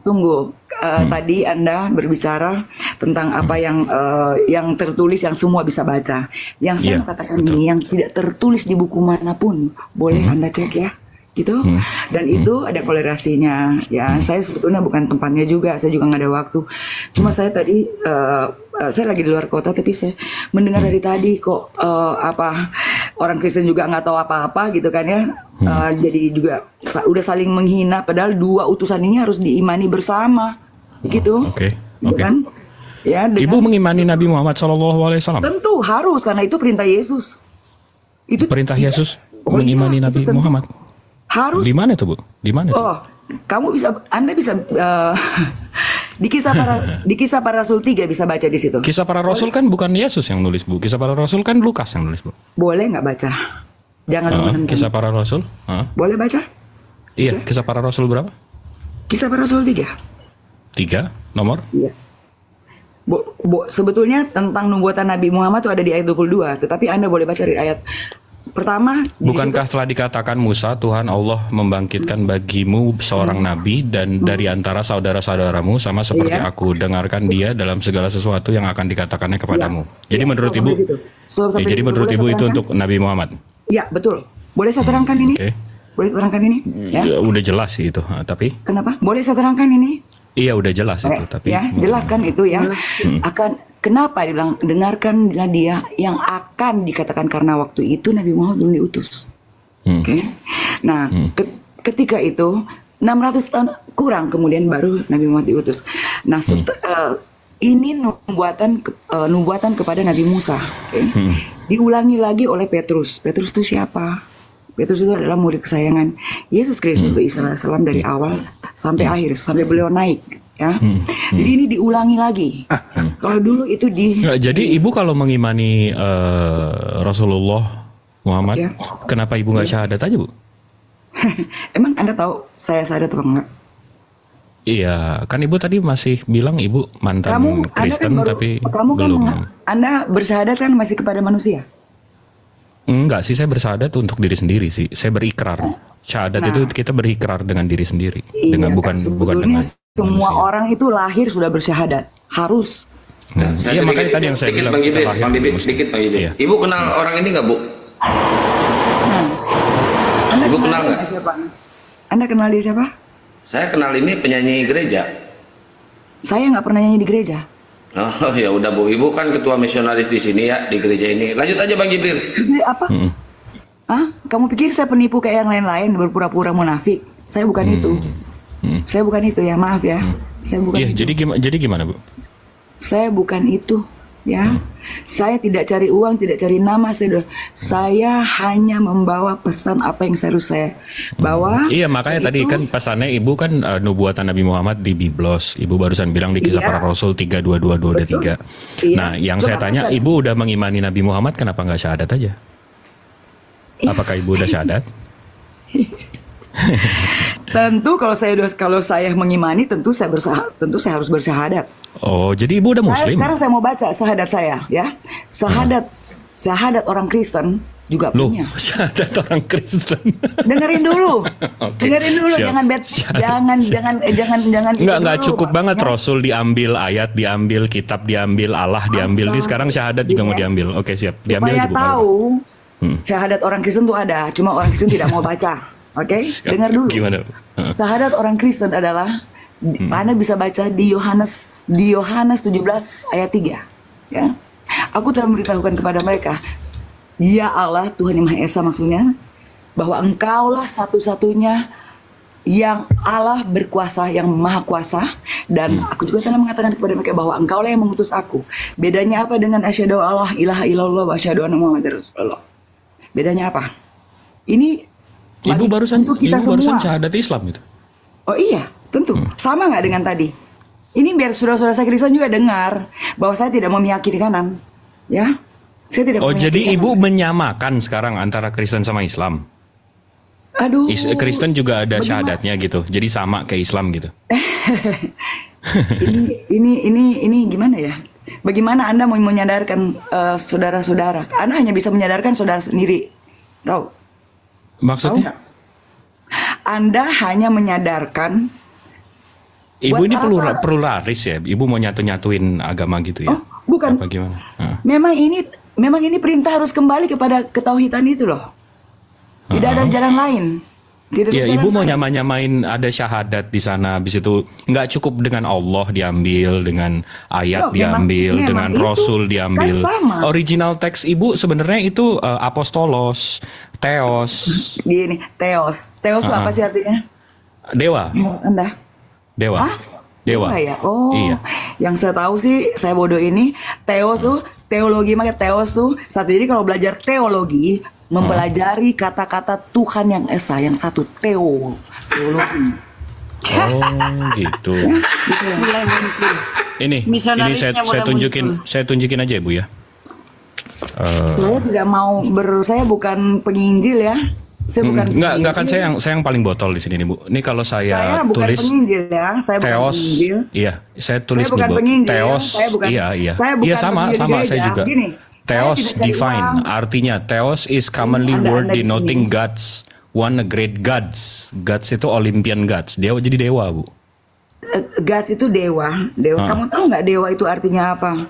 Tunggu. Tadi Anda berbicara tentang apa yang tertulis yang semua bisa baca. Yang saya katakan ini yang tidak tertulis di buku manapun boleh Anda cek ya, gitu. Dan itu ada kolerasinya. Ya, saya sebetulnya bukan tempatnya juga. Saya juga nggak ada waktu. Cuma saya tadi saya lagi di luar kota tapi saya mendengar dari tadi kok orang Kristen juga nggak tahu apa-apa gitu kan ya. Jadi juga udah saling menghina padahal dua utusan ini harus diimani bersama gitu. Oke. Kan? Ya, Ibu mengimani Nabi Muhammad SAW? Tentu harus, karena itu perintah Yesus. Itu perintah Yesus mengimani Nabi Muhammad. Harus. Di mana tuh Bu? Di mana? Anda bisa di kisah para Rasul 3 bisa baca di situ. Kisah para Rasul kan bukan Yesus yang nulis Bu. Kisah para Rasul kan Lukas yang nulis Bu. Boleh nggak baca? Jangan Kisah para Rasul? Boleh baca? Iya, Kisah para Rasul berapa? Kisah Para Rasul 3. 3 nomor? Iya. Sebetulnya tentang nubuatan Nabi Muhammad itu ada di ayat 22, tetapi Anda boleh baca dari ayat pertama. Bukankah telah dikatakan Musa, Tuhan Allah membangkitkan bagimu seorang nabi dan dari antara saudara-saudaramu sama seperti aku, dengarkan dia dalam segala sesuatu yang akan dikatakannya kepadamu. Jadi menurut Ibu, jadi menurut Ibu itu untuk Nabi Muhammad? Ya, betul. Boleh saya terangkan ini? Boleh saya terangkan ini? Ya. Udah jelas sih itu, tapi kenapa? Boleh saya terangkan ini? Iya, udah jelas itu, tapi ya, jelas kan itu ya. Kenapa dibilang dengarkanlah dia yang akan dikatakan, karena waktu itu Nabi Muhammad belum diutus. Oke. Nah, ketika itu 600 tahun kurang kemudian baru Nabi Muhammad diutus. Nah, ini nubuatan kepada Nabi Musa. Diulangi lagi oleh Petrus. Petrus itu siapa? Petrus itu adalah murid kesayangan Yesus Kristus Islam dari awal sampai akhir, sampai beliau naik. Ya, jadi ini diulangi lagi. Kalau dulu itu jadi Ibu kalau mengimani Rasulullah Muhammad, kenapa Ibu nggak syahadat aja, Bu? Emang Anda tahu saya syahadat atau enggak? Iya, kan Ibu tadi masih bilang Ibu mantan Kristen, tapi belum. Anda bersyahadat kan masih kepada manusia? Enggak sih, saya bersyahadat untuk diri sendiri sih. Saya berikrar. Syahadat itu kita berikrar dengan diri sendiri, dengan bukan dengan semua orang itu lahir sudah bersyahadat, harus. Iya, makanya tadi yang saya bilang dikit Bang Ibe. Ibu kenal orang ini nggak, Bu? Ibu kenal nggak? Anda kenal dia siapa? Saya kenal ini penyanyi gereja. Saya nggak pernah nyanyi di gereja. Oh ya udah, Bu. Ibu kan ketua misionaris di sini ya, di gereja ini. Lanjut aja Bang Jibril. Apa? Kamu pikir saya penipu kayak yang lain-lain, berpura-pura munafik? Saya bukan itu. Saya bukan itu ya, maaf ya. Saya bukan. Iya, jadi gimana, Bu? Saya bukan itu, ya. Saya tidak cari uang, tidak cari nama. Saya hanya membawa pesan apa yang harus saya bawa. Iya, makanya tadi kan pesannya Ibu kan nubuatan Nabi Muhammad di Biblos. Ibu barusan bilang di Kisah Para Rasul 3:22-23. Nah, yang saya tanya, Ibu udah mengimani Nabi Muhammad, kenapa nggak syahadat aja? Apakah Ibu udah syahadat? Tentu kalau saya mengimani, tentu saya harus bersyahadat. Oh, jadi Ibu udah Muslim? Sekarang saya mau baca syahadat saya, ya. Syahadat orang Kristen juga punya. Syahadat orang Kristen. Dengerin dulu. Dengerin dulu, jangan. Enggak cukup banget Rasul diambil, ayat diambil, kitab diambil, Allah diambil. Ini sekarang syahadat juga mau diambil. Oke, siap. Diambil supaya tahu syahadat orang Kristen itu ada, cuma orang Kristen tidak mau baca. Oke, dengar dulu. Gimana? Syahadat orang Kristen adalah Anda bisa baca di Yohanes 17 ayat 3. Ya. Aku telah memberitahukan kepada mereka, ya Allah Tuhan yang Maha Esa, maksudnya bahwa Engkaulah satu-satunya yang Allah berkuasa, yang Maha Kuasa, dan aku juga telah mengatakan kepada mereka bahwa Engkaulah yang mengutus aku. Bedanya apa dengan asyhadu Allah ilaha illallah wa asyhadu anna Muhammadar Rasulullah? Bedanya apa? Ini Ibu barusan syahadat Islam itu. Oh iya, tentu. Sama nggak dengan tadi? Ini biar saudara-saudara saya Kristen juga dengar bahwa saya tidak memihak kiri kanan, ya. Saya tidak. Oh, jadi Ibu menyamakan sekarang antara Kristen sama Islam? Aduh. Kristen juga ada syahadatnya gitu. Jadi sama kayak Islam gitu. ini gimana ya? Bagaimana Anda mau menyadarkan saudara-saudara? Anda hanya bisa menyadarkan saudara sendiri. Tahu? Maksudnya? Anda hanya menyadarkan. Ibu ini pluralis ya? Ibu mau nyatuin agama gitu ya? Oh, bukan. Apa gimana? Memang ini perintah harus kembali kepada ketauhidan itu loh. Tidak ada jalan lain. Ya, Ibu mau nyamain ada syahadat di sana, habis itu nggak cukup dengan Allah diambil, dengan ayat diambil, dengan Rasul diambil. Kan original teks Ibu sebenarnya itu apostolos, theos. Gini, theos itu apa sih artinya? Dewa. Anda? Dewa. Dewa. Ya? Oh, iya. Yang saya tahu sih, saya bodoh ini, theos tuh, teologi, makanya theos tuh satu. Jadi kalau belajar teologi, mempelajari kata-kata Tuhan yang Esa, yang satu, teologi. Oh, gitu. Mulai muncul. Ini saya tunjukin aja Ibu ya. Saya tidak mau saya bukan penginjil ya. Saya bukan Enggak kan saya yang paling botol di sini nih Bu. Ini kalau saya bukan tulis penginjil ya. Saya bukan Theos, penginjil. iya, saya tulis Saya bukan nih Bu. penginjil, Theos, saya bukan- iya. saya bukan Iya sama penginjil saya gereja. juga. Begini, Theos saya tidak cari divine, uang. artinya Theos is commonly Anda word di denoting sini. gods, one a great gods. Gods itu Olympian gods. Dewa jadi dewa Bu. Gods itu dewa. Kamu tahu nggak dewa itu artinya apa?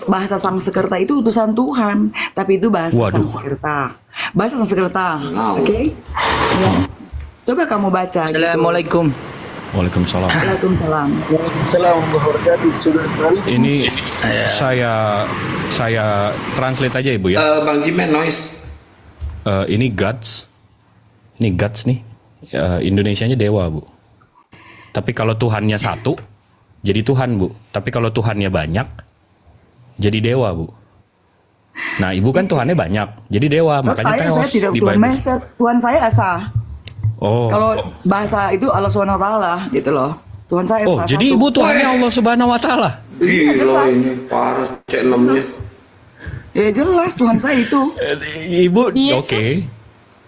Bahasa Sanskerta itu utusan Tuhan, tapi itu bahasa Waduh. Sanskerta. Bahasa Sanskerta, oke? Ya. Coba kamu baca. Assalamualaikum. Waalaikumsalam. Waalaikumsalam. Waalaikumsalam warahmatullahi wabarakatuh. Ini saya translate aja Ibu ya. Bang Jimen noise. Ini gods. Ini gods nih. Indonesianya dewa Bu. Tapi kalau Tuhannya satu, jadi Tuhan Bu. Tapi kalau Tuhannya banyak, jadi dewa Bu. Nah Ibu kan Tuhannya banyak, jadi dewa. Makanya saya Theos tidak di Tuhan, Bible. Tuhan saya Esa. Oh. Kalau bahasa itu Allah SWT gitu loh. Tuhan saya Oh, Esa jadi satu. Ibu Tuhannya Allah Subhanahu wa taala. Gila ini parah C6-nya. Ya jelas Tuhan saya itu. Ibu Yesus. oke.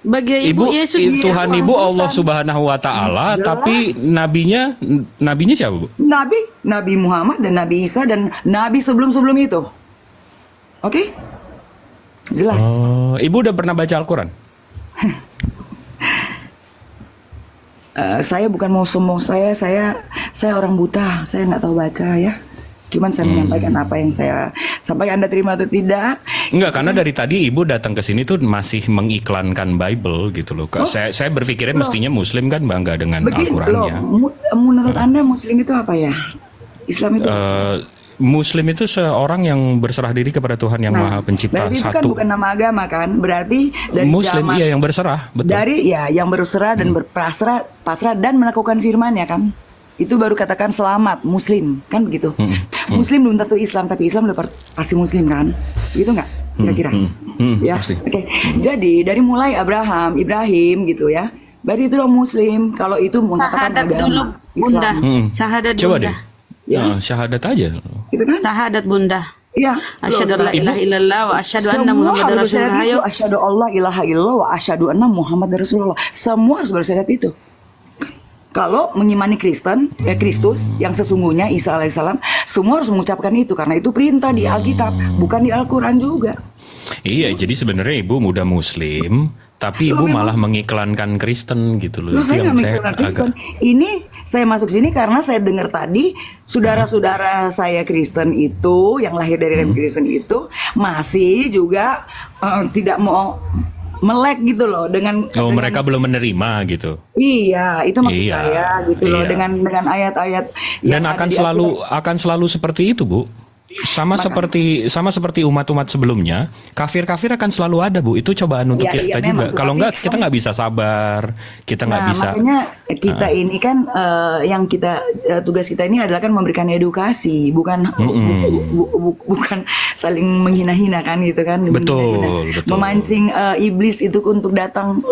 Bagi Ibu Yesus Tuhan Yesus, Ibu Tuhan. Allah Subhanahu wa taala, Jelas. tapi nabinya siapa Bu? Nabi Muhammad dan Nabi Isa dan Nabi sebelum itu. Oke? Jelas. Oh, Ibu udah pernah baca Al-Qur'an? Saya bukan mau sombong, saya orang buta, saya nggak tahu baca ya. Cuman saya menyampaikan apa yang saya sampaikan, Anda terima atau tidak. Enggak, karena dari tadi Ibu datang ke sini tuh masih mengiklankan Bible gitu loh. Saya berpikirnya mestinya Muslim kan bangga dengan Begini loh, Al-Qur'annya. menurut Anda Muslim itu apa ya? Islam itu Muslim itu seorang yang berserah diri kepada Tuhan yang Maha Pencipta berarti itu kan satu. bukan nama agama kan? Berarti dari Muslim zaman- iya yang berserah, betul. Dari ya yang berserah dan pasrah dan melakukan firman ya kan? Itu baru katakan selamat Muslim kan begitu. Muslim belum tentu Islam, tapi Islam udah pasti Muslim kan? Gitu nggak? Kira-kira. Ya. pasti. Oke. Jadi dari mulai Ibrahim gitu ya. Berarti itu dong Muslim. Kalau itu mengatakan Syahadat agama dulu, Bunda. Islam. Syahadat Coba Bunda. deh. Syahadat aja. Itu kan? Syahadat Bunda. Ya. Asyhadu an la ilaha illallah wa asyhadu anna Semua Muhammadar harus bersyahadat Rasulullah. itu. Ayo. Asyhadu Allah ilaha illallah wa asyhadu anna Muhammadar Rasulullah. Semua harus bersyahadat itu. Kalau mengimani Kristen, Kristus yang sesungguhnya Isa alaihissalam, semua harus mengucapkan itu karena itu perintah di Alkitab, bukan di Al-Quran juga. Iya, jadi sebenarnya Ibu muda Muslim, tapi Ibu malah mengiklankan Kristen gitu loh. Loh, Itu saya yang nggak saya mengiklankan Kristen. Ini saya masuk sini karena saya dengar tadi saudara-saudara saya Kristen itu yang lahir dari Kristen itu masih juga tidak mau melek gitu loh dengan mereka belum menerima gitu. Iya, itu maksud Iya, saya gitu loh iya. dengan ayat-ayat Dan yang ada akan di akan selalu seperti itu, Bu. Sama seperti umat-umat sebelumnya, kafir-kafir akan selalu ada, Bu. Itu cobaan untuk Iya, kita iya, juga. memang. Kalau Tapi enggak kita nggak bisa sabar, kita nggak Nah, bisa. makanya kita ini kan yang kita tugas kita ini adalah kan memberikan edukasi, bukan bukan saling menghina-hina kan gitu kan. Betul, betul. Memancing iblis itu untuk datang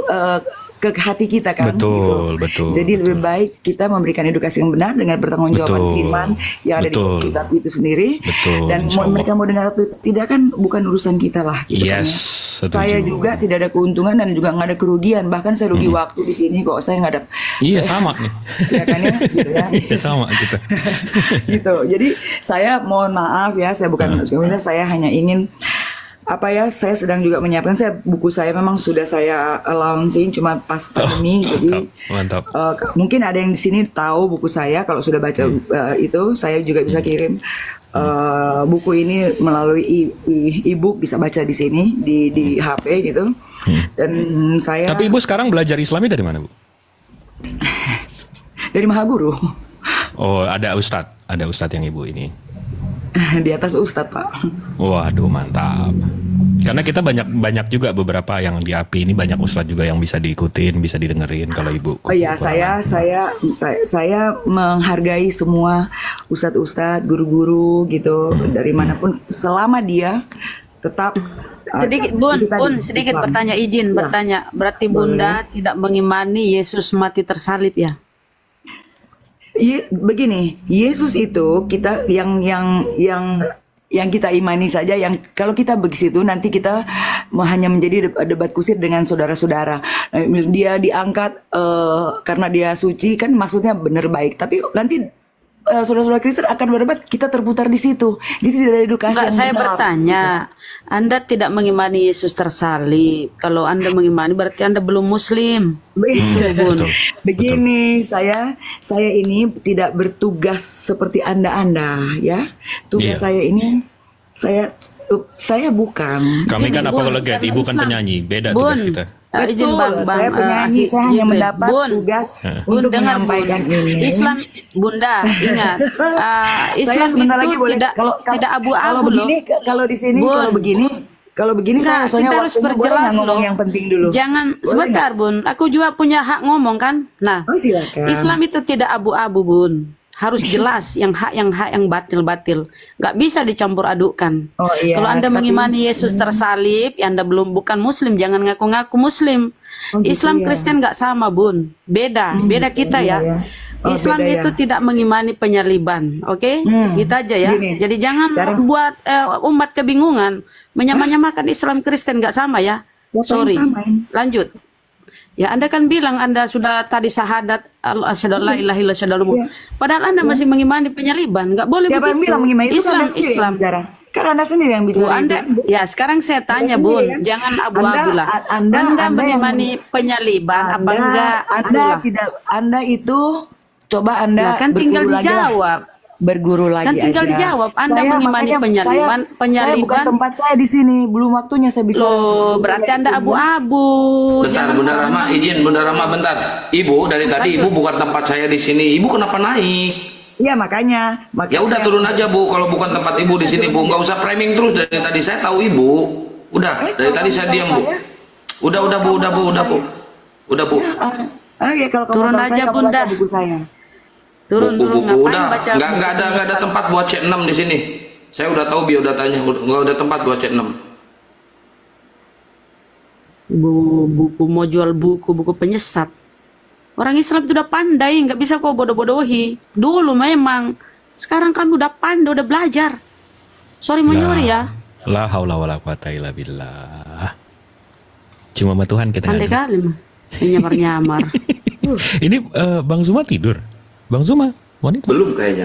ke hati kita kan. Betul, betul. Jadi lebih baik kita memberikan edukasi yang benar dengan pertanggungjawaban Betul, firman yang ada betul. di kitab itu sendiri. Betul, Dan insya Allah. mereka mau dengar atau tidak kan bukan urusan kita lah. Gitu kan, Yes, ya. setuju. Saya juga tidak ada keuntungan dan juga nggak ada kerugian. Bahkan saya rugi waktu di sini kok. Saya nggak ada. Iya, sama nih. Ya kan ya, gitu ya. Iya, sama kita. Gitu. Jadi saya mohon maaf ya, saya bukan saya hanya ingin saya sedang juga menyiapkan buku saya memang sudah saya launching cuma pas pandemi jadi Mantap. mungkin ada yang di sini tahu buku saya kalau sudah baca itu saya juga bisa kirim buku ini melalui e-book bisa baca di sini di HP gitu dan saya Tapi Ibu sekarang belajar Islamnya dari mana, Bu? dari Mahaguru. Oh, ada Ustadz yang Ibu ini. Di atas Ustadz, Pak. Waduh, mantap. Karena kita banyak juga beberapa yang di API ini banyak ustadz juga yang bisa diikutin, bisa didengerin kalau Ibu. Oh iya, saya menghargai semua ustadz-ustadz, guru-guru gitu dari manapun selama dia tetap Sedikit sedikit Islam. bertanya. Berarti Bunda tidak mengimani Yesus mati tersalib ya? Begini, Yesus itu kita yang kita imani saja. Yang kalau kita begitu nanti kita hanya menjadi debat kusir dengan saudara-saudara. dia diangkat karena dia suci kan maksudnya benar baik, tapi nanti saudara-saudara Kristen akan berdebat, kita terputar di situ. Jadi tidak ada edukasi Enggak, yang saya benar. bertanya, Anda tidak mengimani Yesus tersalib. Kalau Anda mengimani berarti Anda belum Muslim. Bun. Begini, saya ini tidak bertugas seperti Anda ya. Tugas Iya. saya ini saya bukan. Kami kan Gini, Bun, apologet, karena Ibu kan Islam. penyanyi, beda Bun, tugas kita. izin Betul, bang, saya penyanyi, saya hanya Jibril. mendapat Bun, tugas Bun, untuk dengar menyampaikan Bun. ini. Islam, Bunda, ingat, Islam sebentar itu lagi boleh, tidak kalau abu-abu loh. begini, kalau di sini, Bun. kalau begini saya Enggak, soalnya kita harus waktunya boleh berjelas nggak ngomong loh. yang penting dulu. Jangan Boleh sebentar, nggak? Bun. Aku juga punya hak ngomong kan. Nah, silakan. Islam itu tidak abu-abu, Bun. Harus jelas yang hak yang batil. Nggak bisa dicampur adukkan. Oh, iya, Kalau Anda tapi- mengimani Yesus tersalib, ya Anda bukan Muslim. Jangan ngaku-ngaku Muslim. Oh, gitu Islam ya. Kristen nggak sama, Bun. Beda kita iya, ya. ya. Oh, Islam beda itu ya. tidak mengimani penyaliban, oke? Gitu aja ya. Gini, Jadi jangan sekarang- buat umat kebingungan menyamakan Islam Kristen, nggak sama ya. Siapa yang Sorry. samain? Lanjut. Ya, Anda kan bilang Anda sudah tadi syahadat asyhadu an la ilaha illallah asyhadu anna Muhammad. Padahal Anda masih mengimani penyaliban, nggak boleh Siapa yang begitu. bilang mengimani itu? Kan Islam, Anda sendiri yang Islam. bicara. Kan Anda sendiri yang bisa. Bu, Anda, ya sekarang saya tanya, sendiri, Bun, kan? jangan abu-abu lah. Anda yang mengimani penyaliban apa enggak? Anda tidak, Anda itu coba Anda Nah, kan tinggal berguru lagi lah. dijawab. Berguru lagi Kan tinggal aja. dijawab. Anda Saya mengimani makanya penyaliban, saya bukan tempat saya di sini, belum waktunya saya bicara. Loh, berarti Anda abu-abu. Bentar, Bunda Rama, izin Bunda Rama bentar. Ibu, dari tadi Ibu bukan tempat saya di sini. Ibu kenapa naik? Iya makanya. Ya udah turun aja Bu, kalau bukan tempat Ibu di sini Bu, nggak usah framing terus. Dari tadi saya tahu Ibu. Udah, dari tadi saya diam Bu. Udah Bu. Udah Bu. Ya, kalau kamu Turun tahu aja, saya, kamu Bunda. baca buku saya. Turun dulu, Buku ngapain udah, baca nggak ada tempat buat C6 di sini. Saya udah tahu biodatanya, nggak ada tempat buat C6. buku mau jual buku penyesat. Orang Islam itu udah pandai, nggak bisa kok bodoh-bodohi. Dulu memang, sekarang kami udah pandai, udah belajar. Sorry menyuri ya. La haula wala quwata illa billah. Cuma sama Tuhan kita. Pandai ngadu. kali mah. Nyamar-nyamar. Ini Bang Zuma tidur. Bang Zuma, wanita. Belum kayaknya.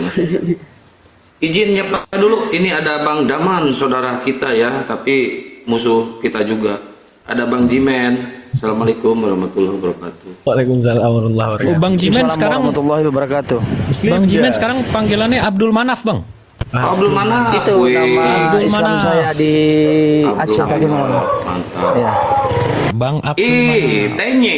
Izin nyapa dulu. Ini ada Bang Daman, saudara kita ya, tapi musuh kita juga. Ada Bang Jimen. Assalamualaikum warahmatullahi wabarakatuh. Waalaikumsalam warahmatullahi wabarakatuh. Oh, Bang Jimen sekarang warahmatullahi wabarakatuh. Bang Jimen sekarang panggilannya Abdul Manaf, Bang. Abdul Manaf. Itu nama Abdul Islam Manaf. saya di Aceh tadi malam. Mantap. Ya. Bang Abdul Manaf. Tenye.